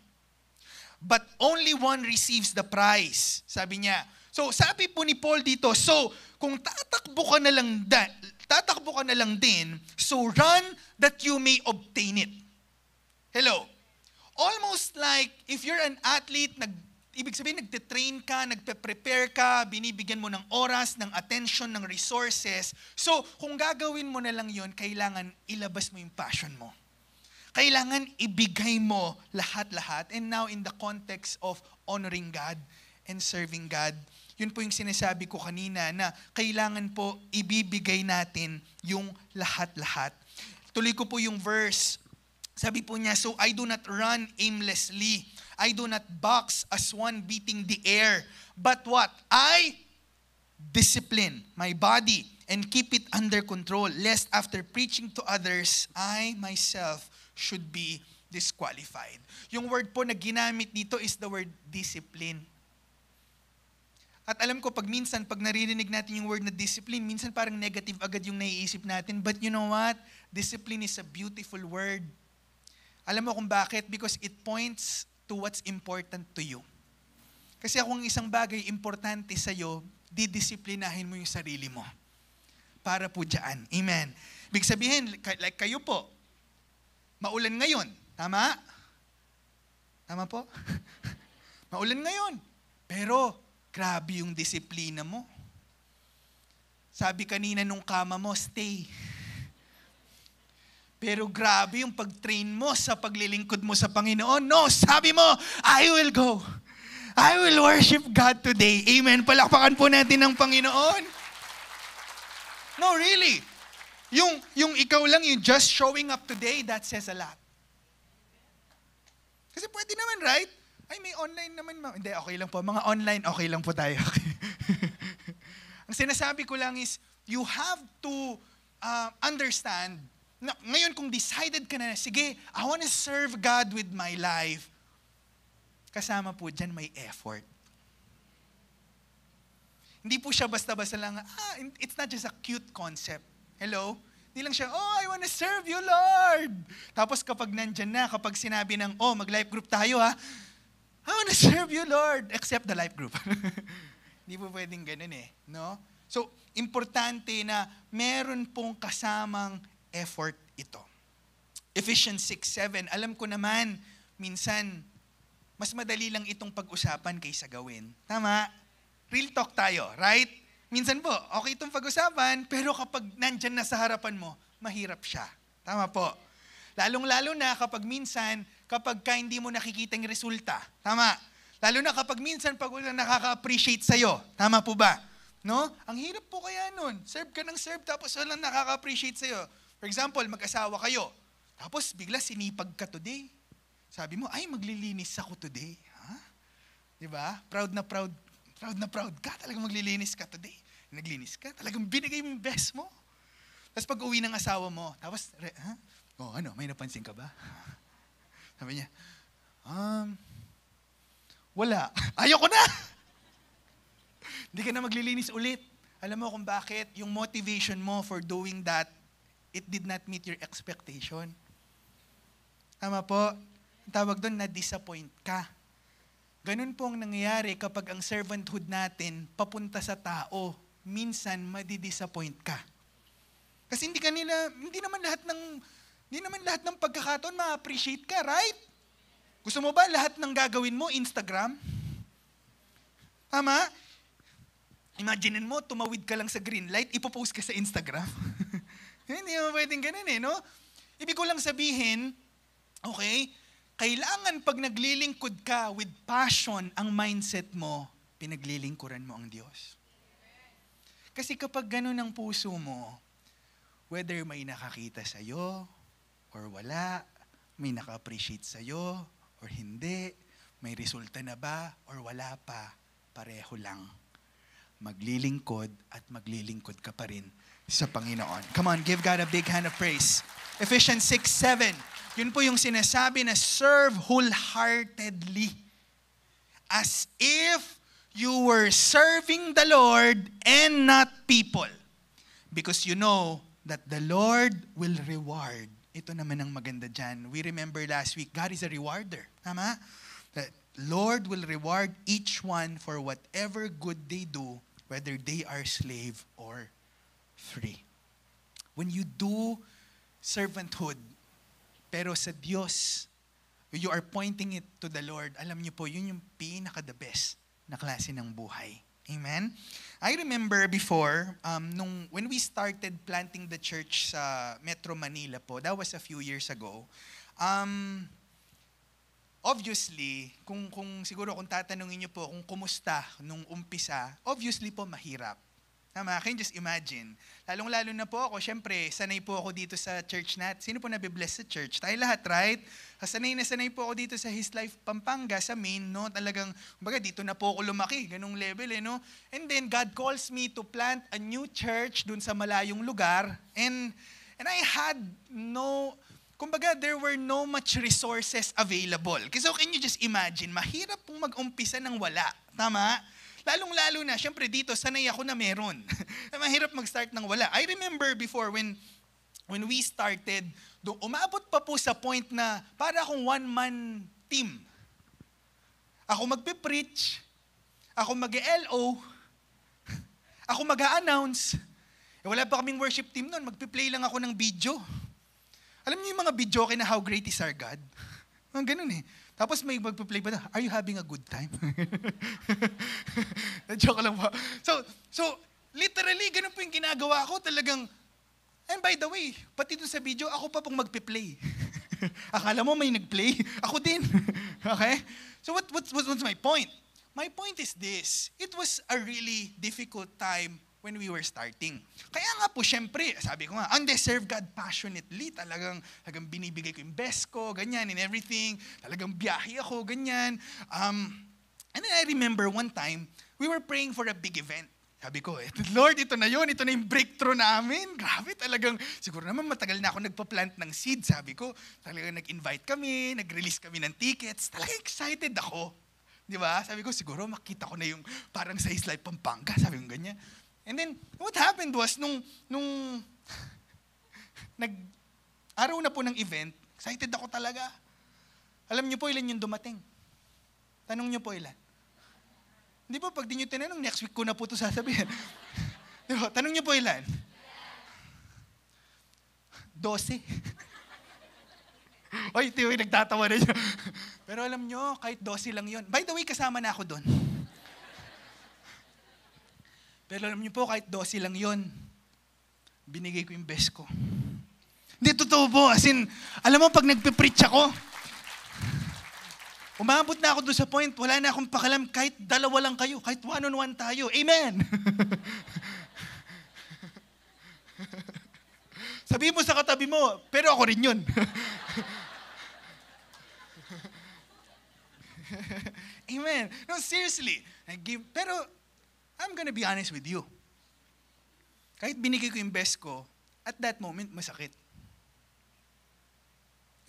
[SPEAKER 3] but only one receives the prize? Sabi niya. So, sabi po ni Paul dito, so, kung tatakbo ka na lang din, so run that you may obtain it. Hello? Almost like, if you're an athlete, ibig sabihin, nagtitrain ka, nagpe-prepare ka, binibigyan mo ng oras, ng attention, ng resources. So, kung gagawin mo na lang yun, kailangan ilabas mo yung passion mo. Kailangan ibigay mo lahat-lahat. And now, in the context of honoring God and serving God, yun po yung sinasabi ko kanina na kailangan po ibibigay natin yung lahat-lahat. Tuloy ko po yung verse. Sabi po niya, so I do not run aimlessly. I do not box as one beating the air. But what? I discipline my body and keep it under control, lest after preaching to others, I myself should be disqualified. Yung word po na ginamit dito is the word discipline. At alam ko, pag naririnig natin yung word na discipline, minsan parang negative agad yung naiisip natin. But you know what? Discipline is a beautiful word. Alam mo kung bakit? Because it points to what's important to you. Kasi kung isang bagay importante sa'yo, didisiplinahin mo yung sarili mo. Para po dyan. Amen. Big sabihin, like kayo po, maulan ngayon. Tama? Tama po? Maulan ngayon. Pero, grabe yung disiplina mo. Sabi kanina nung kama mo, stay. Pero grabe yung pag-train mo sa paglilingkod mo sa Panginoon. No, sabi mo, I will go. I will worship God today. Amen. Palakpakan po natin ng Panginoon. No, really. Yung ikaw lang, yung just showing up today, that says a lot. Kasi pwede naman, right? Ay, may online naman. Hindi, okay lang po. Mga online, okay lang po tayo. Ang sinasabi ko lang is, you have to understand, na, ngayon kung decided ka na, sige, I want to serve God with my life, kasama po dyan may effort. Hindi po siya basta-basta lang, it's not just a cute concept. Hello? Hindi lang siya, I want to serve you, Lord. Tapos kapag nandyan na, kapag sinabi ng, mag-life group tayo ha, I want to serve you, Lord, except the life group. Hindi po pwedeng ganun no? So, importante na meron pong kasamang effort ito. Ephesians 6:7, alam ko naman, minsan, mas madali lang itong pag-usapan kaysa gawin. Tama? Real talk tayo, right? Minsan po, okay itong pag-usapan, pero kapag nandyan na sa harapan mo, mahirap siya. Tama po. Lalong-lalo na kapag minsan, kapag hindi mo nakikita yung resulta. Tama? Lalo na kapag minsan, pag wala nakaka-appreciate sa'yo. Tama po ba? No? Ang hirap po kaya nun. Serve ka ng serve, tapos walang nakaka-appreciate sa'yo. For example, mag-asawa kayo. Tapos bigla sinipag ka today. Sabi mo, ay maglilinis ako today. Ha? Diba? Proud na proud ka. Talagang maglilinis ka today. Naglinis ka. Talagang binigay mo yung best mo. Tapos pag uwi ng asawa mo, tapos, may napansin ka ba? Sabi niya, wala. Ayoko na! Hindi ka na maglilinis ulit. Alam mo kung bakit? Yung motivation mo for doing that, it did not meet your expectation. Tama po? Ang tawag doon, na-disappoint ka. Ganun po ang nangyayari kapag ang servanthood natin papunta sa tao. Minsan, madi-disappoint ka. Kasi hindi naman lahat ng pagkakataon ma-appreciate ka, right? Gusto mo ba lahat ng gagawin mo, Instagram? Tama? Imaginein mo, tumawid ka lang sa green light, ipopost ka sa Instagram. Hindi mo pwedeng ganun no? Ibig ko lang sabihin, okay, kailangan pag naglilingkod ka with passion, ang mindset mo, pinaglilingkuran mo ang Diyos. Kasi kapag ganun ang puso mo, whether may nakakita sa'yo or wala, may naka-appreciate sa'yo or hindi, may resulta na ba or wala pa, pareho lang. Maglilingkod at maglilingkod ka pa rin sa Panginoon. Come on, give God a big hand of praise. Ephesians 6:7. Yun po yung sinasabi na serve wholeheartedly as if you were serving the Lord and not people. Because you know that the Lord will reward. Ito naman ang maganda dyan. We remember last week, God is a rewarder. Tama? That Lord will reward each one for whatever good they do, whether they are slave or free. When you do servanthood, pero sa Diyos, you are pointing it to the Lord, alam niyo po, yun yung pinaka-the best na klase ng buhay. Amen? I remember before, when we started planting the church sa Metro Manila po, that was a few years ago, obviously, kung tatanungin niyo po kung kumusta nung umpisa, obviously po mahirap. Tama, can you just imagine? Lalong-lalo na po ako, syempre, sanay po ako dito sa church natin. Sino po nabibless sa church? Tayo lahat, right? Sanay po ako dito sa His Life Pampanga, sa main, no? Talagang, kumbaga, dito na po ako lumaki, ganung level, no? And then, God calls me to plant a new church dun sa malayong lugar. And I had kumbaga, there were no much resources available. So, can you just imagine, mahirap pong mag-umpisa ng wala. Tama? Lalong-lalo na, syempre dito, sanay ako na meron. Mahirap mag-start ng wala. I remember before when we started, umabot pa po sa point na para akong one-man team. Ako magpe-preach, ako mag-LO, ako mag-a-announce. Wala pa kaming worship team noon, magpe-play lang ako ng video. Alam niyo yung mga video na How Great Is Our God? Ganun Tapos may magpa-play pa na, are you having a good time? Na-joke lang po. So, literally, ganun po yung ginagawa ko. Talagang, And by the way, pati doon sa video, ako pa pong magpe-play. Akala mo may nag-play? Ako din. Okay? So what's my point? My point is this. It was a really difficult time when we were starting. Kaya nga po, syempre, sabi ko nga, and I serve God passionately. Talagang binibigay ko yung best ko, ganyan, and everything. Talagang biyahe ako, ganyan. And then I remember one time, we were praying for a big event. Sabi ko, Lord, ito na yung breakthrough namin. Grabe, talagang, siguro naman matagal na ako nagpa-plant ng seed. Sabi ko, talagang nag-invite kami, nag-release kami ng tickets. Talagang excited ako. Di ba? Sabi ko, siguro makita ko na yung parang sa His Life Pampanga. Sabi ko ganyan. And then, what happened was, nung araw na po ng event, excited ako talaga. Alam niyo po ilan yung dumating? Tanong niyo po ilan? Hindi po, pag di niyo tinanong, next week ko na po ito sasabihin. Diba? Tanong niyo po ilan? 12. Oy, tiyo, nagtatawa na niyo. Pero alam niyo, kahit 12 lang yun. By the way, kasama na ako doon. Pero alam niyo po, kahit 12 lang yun, binigay ko yung best ko. Hindi, totoo po. As in, alam mo, pag nagpe-preach ako, umabot na ako doon sa point, wala na akong pakalam, kahit dalawa lang kayo, kahit one-on-one tayo. Amen! Sabihin mo sa katabi mo, pero ako rin yun. Amen. No, seriously. Pero, I'm gonna be honest with you. Kahit binigay ko yung best ko, at that moment, masakit.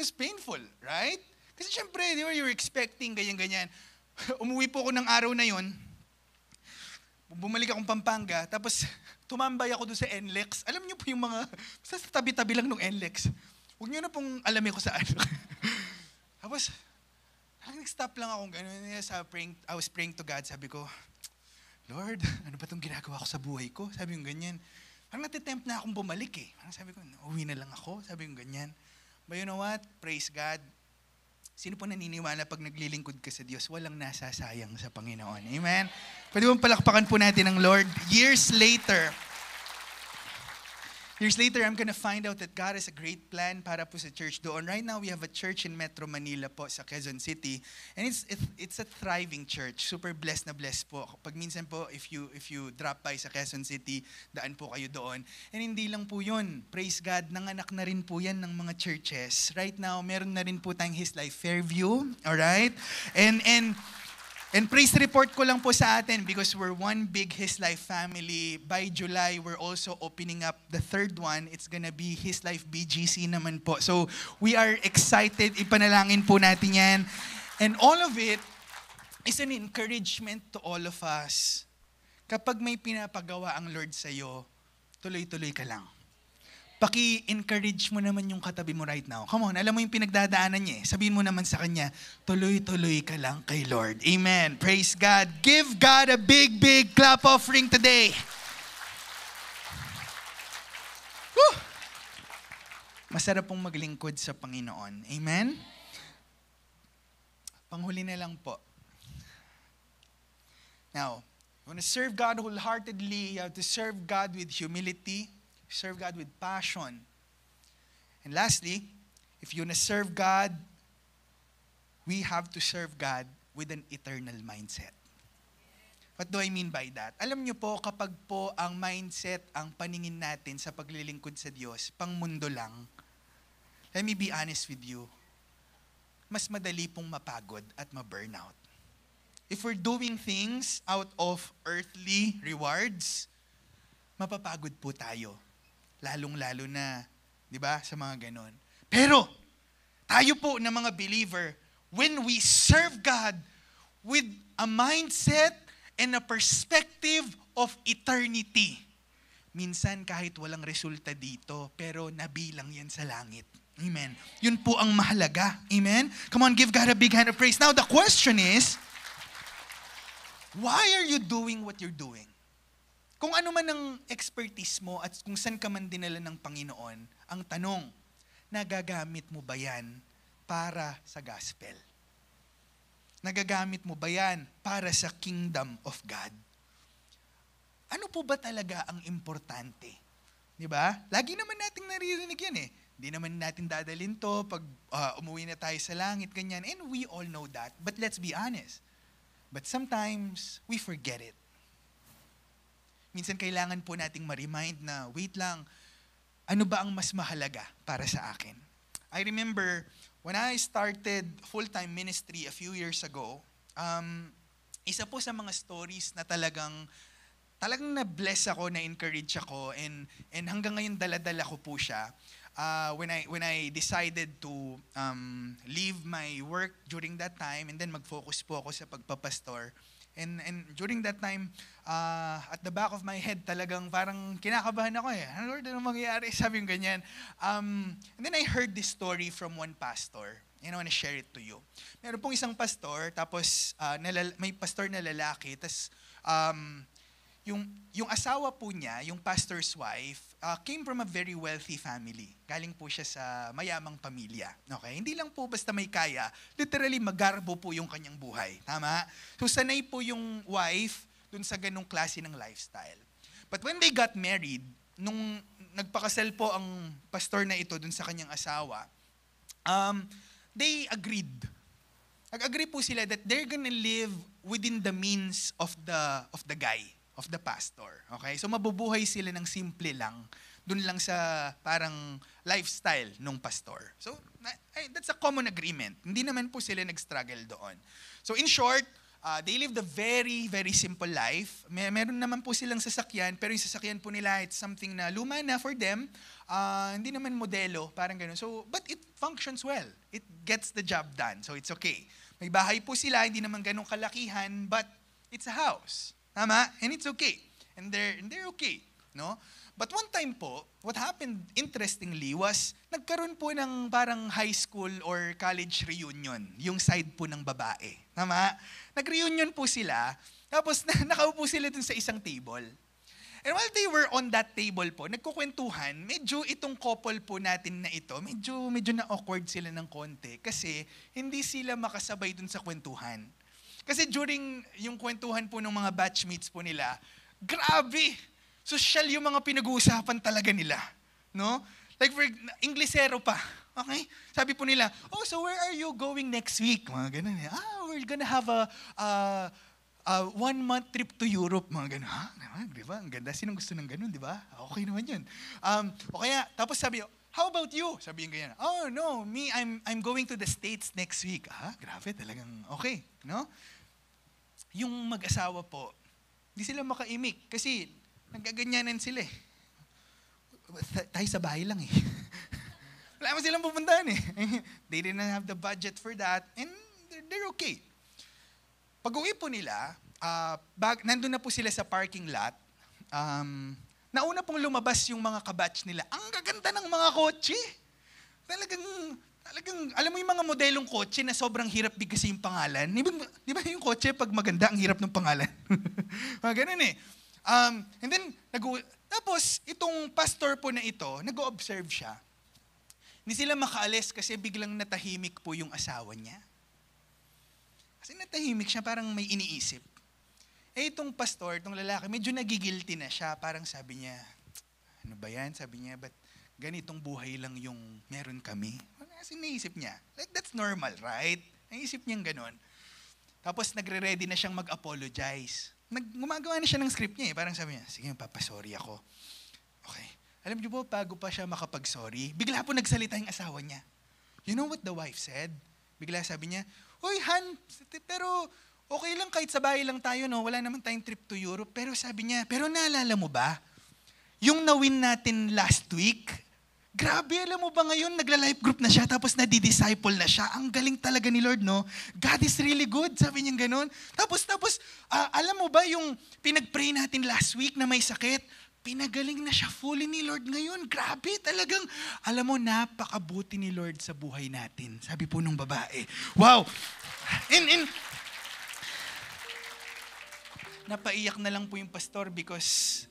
[SPEAKER 3] It's painful, right? Kasi syempre, you were expecting ganyan-ganyan. Umuwi po ako ng araw na yon. Bumalik akong Pampanga, tapos tumambay ako doon sa NLEX. Alam niyo po yung mga, sa tabi-tabi lang ng NLEX. Huwag niyo na pong alamin ko saan. Tapos, nag-stop lang akong gano'n. I was praying to God, sabi ko, Lord, ano ba itong ginagawa ko sa buhay ko? Sabi yung ganyan. Parang natitempt na akong bumalik eh. Parang sabi ko, uwi na lang ako. Sabi yung ganyan. But you know what? Praise God. Sino po naniniwala pag naglilingkod ka sa Diyos, walang nasasayang sa Panginoon. Amen? Pwede mo palakpakan po natin ang Lord. Years later, I'm gonna find out that God has a great plan para po sa church doon. Right now, we have a church in Metro Manila po sa Quezon City. And it's a thriving church. Super blessed na blessed po. Pag minsan po, if you drop by sa Quezon City, daan po kayo doon. And hindi lang po yun. Praise God, nanganak na rin po yan ng mga churches. Right now, meron na rin po tayong His Life Fairview. Alright? And praise report ko lang po sa atin because we're one big His Life family. By July, we're also opening up the third one. It's gonna be His Life BGC naman po. So, we are excited. Ipanalangin po natin yan. And all of it is an encouragement to all of us. Kapag may pinapagawa ang Lord sa'yo, tuloy-tuloy ka lang. Paki-encourage mo naman yung katabi mo right now. Come on, alam mo yung pinagdadaanan niya eh. Sabihin mo naman sa kanya, tuloy-tuloy ka lang kay Lord. Amen. Praise God. Give God a big, big clap offering today. Woo! Masarap pong maglingkod sa Panginoon. Amen? Panghuli na lang po. Now, you want to serve God wholeheartedly, you have to serve God with humility, serve God with passion. And lastly, if you want to serve God, we have to serve God with an eternal mindset. What do I mean by that? Alam niyo po, kapag po ang mindset, ang paningin natin sa paglilingkod sa Diyos, pang mundo lang, let me be honest with you, mas madali pong mapagod at ma-burnout. If we're doing things out of earthly rewards, mapapagod po tayo. Lalong-lalo na, di ba, sa mga ganon. Pero, tayo po na mga believer, when we serve God with a mindset and a perspective of eternity, minsan kahit walang resulta dito, pero nabilang yan sa langit. Amen. Yun po ang mahalaga. Amen? Come on, give God a big hand of praise. Now, the question is, why are you doing what you're doing? Kung ano man ang expertise mo at kung saan ka man dinala ng Panginoon, ang tanong, nagagamit mo ba yan para sa gospel? Nagagamit mo ba yan para sa kingdom of God? Ano po ba talaga ang importante? Di ba? Lagi naman nating naririnig yan eh. Hindi naman natin dadalhin to pag umuwi na tayo sa langit, ganyan. And we all know that. But let's be honest. But sometimes, we forget it. Minsan kailangan po nating ma-remind na, wait lang, ano ba ang mas mahalaga para sa akin? I remember, when I started full-time ministry a few years ago, isa po sa mga stories na talagang na-bless ako, na-encourage ako, and hanggang ngayon dala-dala ko po siya. When I decided to leave my work during that time and then mag-focus po ako sa pagpapastor. And during that time, at the back of my head, talagang parang kinakabahan ako eh. Lord, ano mangyayari? Sabi yung ganyan. And then I heard this story from one pastor. And I want to share it to you. Meron pong isang pastor, tapos may pastor na lalaki, tapos yung asawa po niya, yung pastor's wife, came from a very wealthy family. Galing po siya sa mayamang pamilya. Okay? Hindi lang po basta may kaya, literally magarbo po yung kanyang buhay. Tama? So sanay po yung wife dun sa ganung klase ng lifestyle. But when they got married, nung nagpakasal po ang pastor na ito dun sa kanyang asawa, they agreed. Nag-agree po sila that they're gonna live within the means of the guy, of the pastor. Okay? So mabubuhay sila ng simple lang, dun lang sa parang lifestyle nung pastor. So that's a common agreement. Hindi naman po sila nag-struggle doon. So in short, they lived a very, very simple life. Meron naman po silang sasakyan, pero yung sasakyan po nila, it's something na luma na for them. Hindi naman modelo, parang gano'n. So, but it functions well. It gets the job done. So it's okay. May bahay po sila, hindi naman ganong kalakihan, but it's a house. Tama? And it's okay. And they're okay. No? But one time po, what happened interestingly was, nagkaroon po ng parang high school or college reunion, yung side po ng babae. Tama? Nag-reunion po sila, tapos nakaupo sila dun sa isang table. And while they were on that table po, nagkukwentuhan, medyo itong couple po natin na ito, medyo na-awkward sila ng konti kasi hindi sila makasabay dun sa kwentuhan. Kasi during yung kwentuhan po ng mga batchmates po nila, grabe! Social yung mga pinag-uusapan talaga nila. No? Like for Inglesero pa. Okay? Sabi po nila, oh, so where are you going next week? Mga ganun. We're gonna have a 1-month trip to Europe. Mga ganun. Di ba? Ang ganda. Sinong gusto ng ganun, di ba? Okay naman yun. O kaya, tapos sabi, how about you? Sabi yung ganyan. Oh, no, me, I'm going to the States next week. Grabe, talagang okay. No? Yung mag-asawa po, hindi sila makaimik kasi nagaganyanan sila eh. Tayo sa bahay lang eh. Wala mo silang pupuntahan eh. They didn't have the budget for that and they're okay. Pag-uwi po nila, nandun na po sila sa parking lot. Nauna pong lumabas yung mga kabatch nila. Ang gaganda ng mga kotse. Talagang, alam mo yung mga modelong kotse na sobrang hirap bigkasin yung pangalan? Di ba yung kotse pag maganda, ang hirap ng pangalan? Mga ganun eh. And then, tapos, itong pastor po na ito, nag-o-observe siya. Hindi sila makaalis kasi biglang natahimik po yung asawa niya. Kasi natahimik siya, parang may iniisip. Itong pastor, itong lalaki, medyo nagigilty na siya. Parang sabi niya, ano ba yan? Sabi niya, ba't ganitong buhay lang yung meron kami? Kasi naisip niya. Like, that's normal, right? Naisip niyang ganun. Tapos, nagre-ready na siyang mag-apologize. Gumagawa na siya ng script niya eh. Parang sabi niya, sige, papasorry ako. Okay. Alam niyo po, bago pa siya makapag-sorry, bigla po nagsalita yung asawa niya. You know what the wife said? Bigla sabi niya, Uy, Han, pero okay lang kahit sa bahay lang tayo, no? Wala naman tayong trip to Europe. Pero sabi niya, pero naalala mo ba? Yung na-win natin last week, grabe, alam mo ba ngayon, nagla-life group na siya, tapos nadi-disciple na siya. Ang galing talaga ni Lord, no? God is really good, sabi niya ganun. Tapos, alam mo ba yung pinag-pray natin last week na may sakit? Pinagaling na siya fully ni Lord ngayon. Grabe, talagang, alam mo, napakabuti ni Lord sa buhay natin. Sabi po nung babae. Wow! Napaiyak na lang po yung pastor because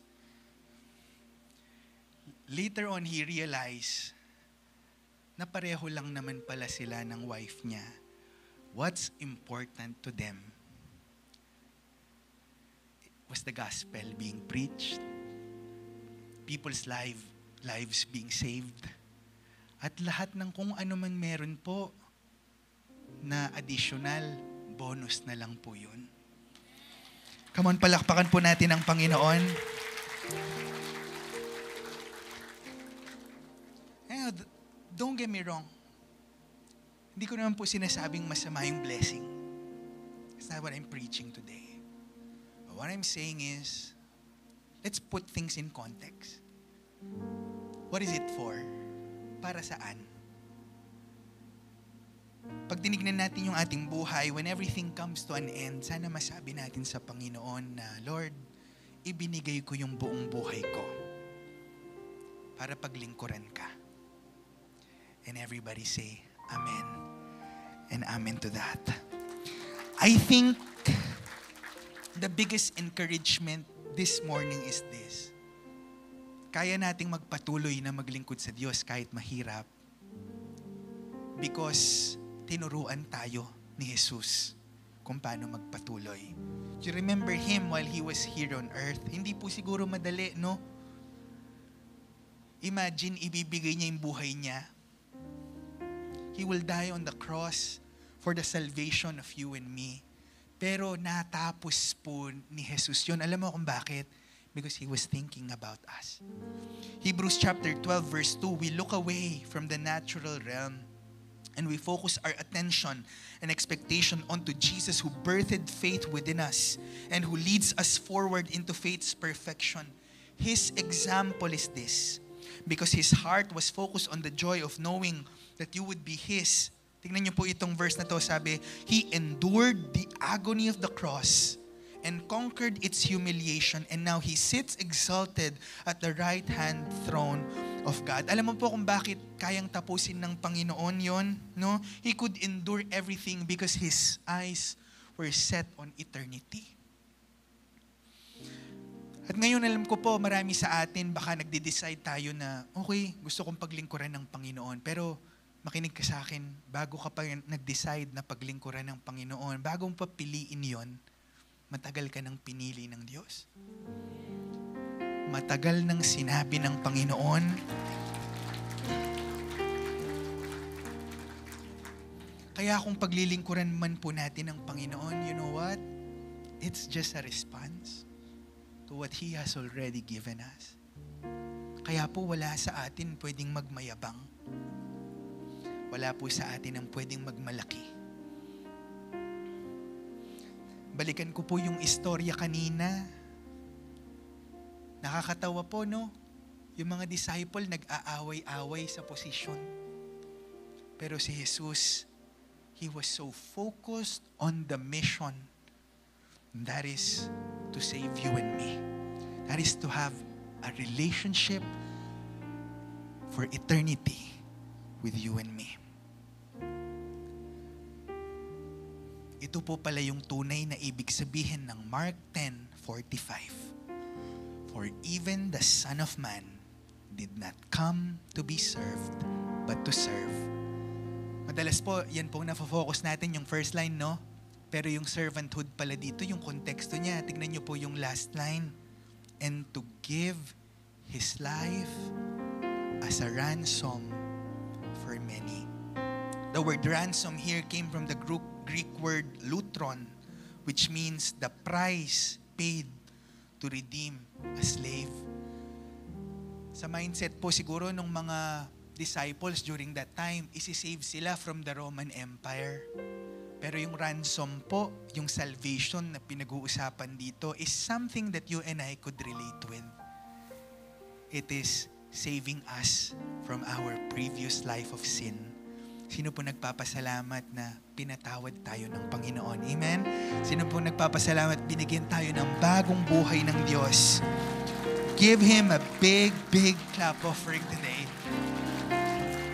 [SPEAKER 3] later on, he realized na pareho lang naman pala sila ng wife niya. What's important to them was the gospel being preached. People's life lives being saved, at lahat ng kung ano man meron po na additional, bonus na lang po yun. Come on, palakpakan po natin ang Panginoon. Don't get me wrong. Hindi ko naman po sinasabing masama yung blessing. It's not what I'm preaching today. But what I'm saying is, let's put things in context. What is it for? Para saan? Pag tinignan natin yung ating buhay, when everything comes to an end, sana masabi natin sa Panginoon na, Lord, ibinigay ko yung buong buhay ko para paglingkuran ka. And everybody say, Amen. And amen to that. I think the biggest encouragement this morning is this. Kaya nating magpatuloy na maglingkod sa Diyos kahit mahirap because tinuruan tayo ni Jesus kung paano magpatuloy. Do you remember Him while He was here on earth? Hindi po siguro madali, no? Imagine, ibibigay niya yung buhay niya. He will die on the cross for the salvation of you and me. Pero natapos po ni Jesus yun. Alam mo kung bakit? Because He was thinking about us. Hebrews chapter 12 verse 2, we look away from the natural realm and we focus our attention and expectation onto Jesus who birthed faith within us and who leads us forward into faith's perfection. His example is this. Because His heart was focused on the joy of knowing that you would be His. Tingnan niyo po itong verse na to, sabi, He endured the agony of the cross and conquered its humiliation, and now He sits exalted at the right-hand throne of God. Alam mo po kung bakit kayang tapusin ng Panginoon yon, no? He could endure everything because His eyes were set on eternity. At ngayon alam ko po, marami sa atin baka nagde-decide tayo na, okay, gusto kong paglingkuran ng Panginoon, pero makinig ka sa akin, bago ka pa nag-decide na paglingkuran ng Panginoon, bago mo pa piliin yon, matagal ka nang pinili ng Diyos. Matagal nang sinabi ng Panginoon, kaya kung paglilingkuran man po natin ng Panginoon, you know what? It's just a response to what He has already given us. Kaya po wala sa atin pwedeng magmayabang. Wala po sa atin ang pwedeng magmalaki. Balikan ko po yung istorya kanina. Nakakatawa po, no? Yung mga disciple nag-aaway-away sa posisyon. Pero si Jesus, He was so focused on the mission. And that is to save you and me. That is to have a relationship for eternity with you and me. Ito po pala yung tunay na ibig sabihin ng Mark 10:45. For even the Son of Man did not come to be served, but to serve. Madalas po, yan po na-focus natin yung first line, no? Pero yung servanthood pala dito, yung konteksto niya, tignan niyo po yung last line. And to give His life as a ransom for many. The word ransom here came from the Greek word lutron, which means the price paid to redeem a slave. Sa mindset po siguro ng mga disciples during that time, isi-save sila from the Roman Empire. Pero yung ransom po, yung salvation na pinag-uusapan dito is something that you and I could relate with. It is saving us from our previous life of sin. Sino po nagpapasalamat na pinatawad tayo ng Panginoon? Amen? Sino po nagpapasalamat binigyan tayo ng bagong buhay ng Diyos? Give Him a big, big clap offering today.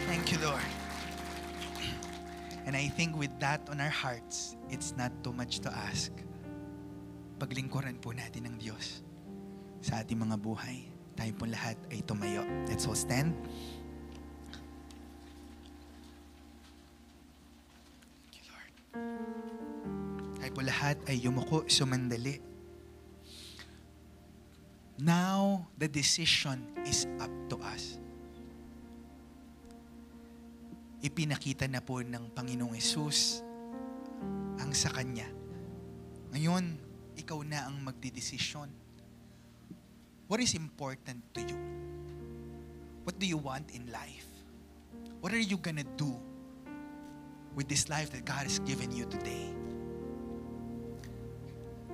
[SPEAKER 3] Thank you, Lord. And I think with that on our hearts, it's not too much to ask. Paglingkuran po natin ng Diyos sa ating mga buhay. Tayo po lahat ay tumayo. Let's all stand. Thank you, Lord. Tayo po lahat ay yumuko, sumandali. Now, the decision is up to us. Ipinakita na po ng Panginoong Hesus ang sa Kanya. Ngayon, ikaw na ang magdidesisyon. What is important to you? What do you want in life? What are you gonna do with this life that God has given you today?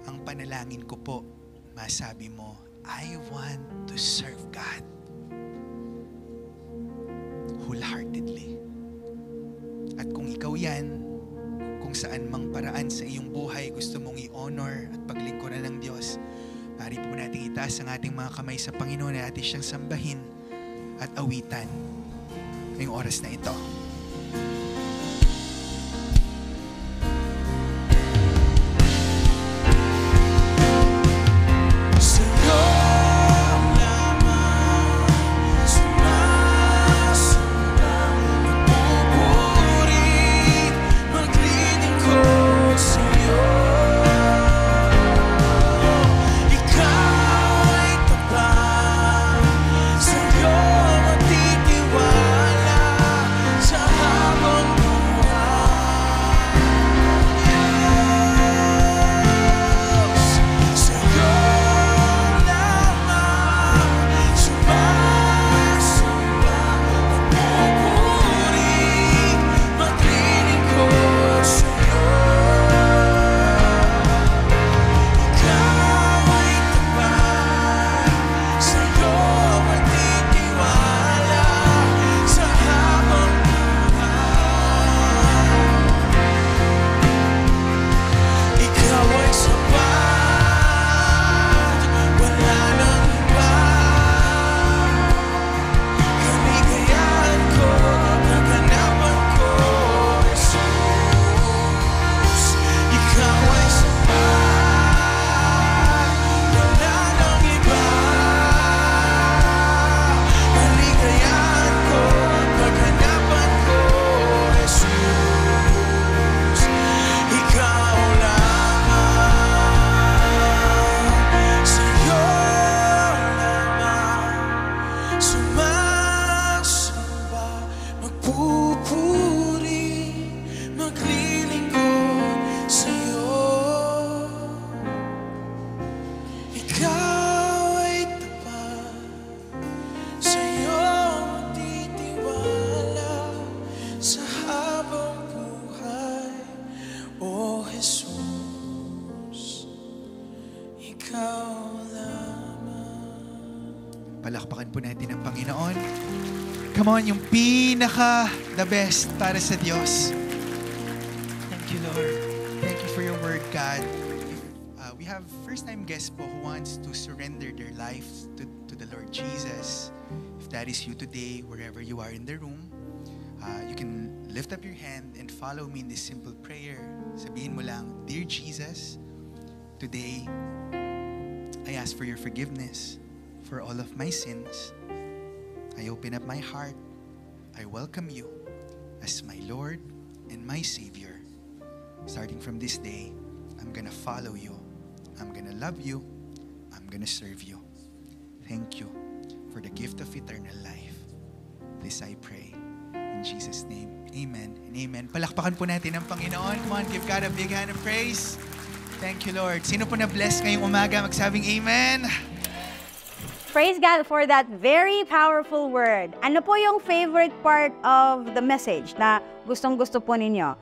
[SPEAKER 3] Ang panalangin ko po, masabi mo, I want to serve God wholeheartedly. At kung ikaw yan, kung saan mang paraan sa iyong buhay gusto mong i-honor at paglingkuran ng Diyos, maaari po natin itaas ang ating mga kamay sa Panginoon na ating siyang sambahin at awitan ngayong oras na ito. Palakpakan po natin ang Panginoon. Come on, yung the best para sa Diyos. Thank you, Lord. Thank you for your word, God. We have first-time guests po who wants to surrender their life to the Lord Jesus. If that is you today, wherever you are in the room, you can lift up your hand and follow me in this simple prayer. Sabihin mo lang, Dear Jesus, today, I ask for your forgiveness for all of my sins. I open up my heart. I welcome you as my Lord and my Savior. Starting from this day, I'm gonna follow you. I'm gonna love you. I'm gonna serve you. Thank you for the gift of eternal life. This I pray. In Jesus' name, amen and amen. Palakpakan po natin ang Panginoon. Come on, give God a big hand of praise. Thank you, Lord. Sino po na-bless ngayong umaga? Magsabing amen.
[SPEAKER 1] Praise God for that very powerful word. Ano po yung favorite part of the message na gustong-gusto po ninyo?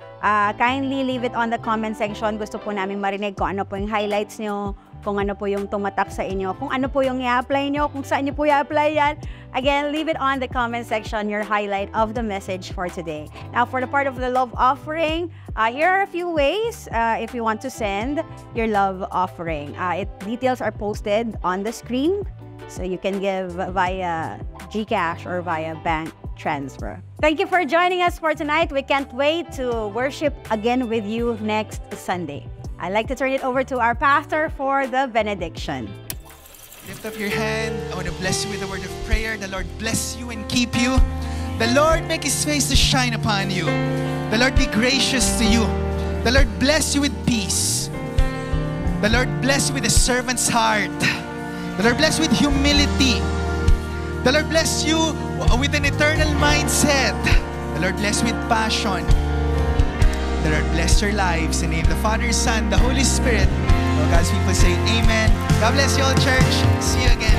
[SPEAKER 1] Kindly leave it on the comment section. Gusto po namin marinig kung ano po yung highlights nyo, kung ano po yung tumatak sa inyo, kung ano po yung i-apply nyo, kung saan nyo po i-apply yan. Again, leave it on the comment section, your highlight of the message for today. Now, for the part of the love offering, here are a few ways if you want to send your love offering. Details are posted on the screen. So you can give via GCash or via bank transfer. Thank you for joining us for tonight. We can't wait to worship again with you next Sunday. I'd like to turn it over to our pastor for the benediction.
[SPEAKER 3] Lift up your hand. I want to bless you with a word of prayer. The Lord bless you and keep you. The Lord make His face to shine upon you. The Lord be gracious to you. The Lord bless you with peace. The Lord bless you with a servant's heart. The Lord bless with humility. The Lord bless you with an eternal mindset. The Lord bless with passion. The Lord bless your lives. In the name of the Father, Son, the Holy Spirit. All God's people say amen. God bless you all, church. See you again.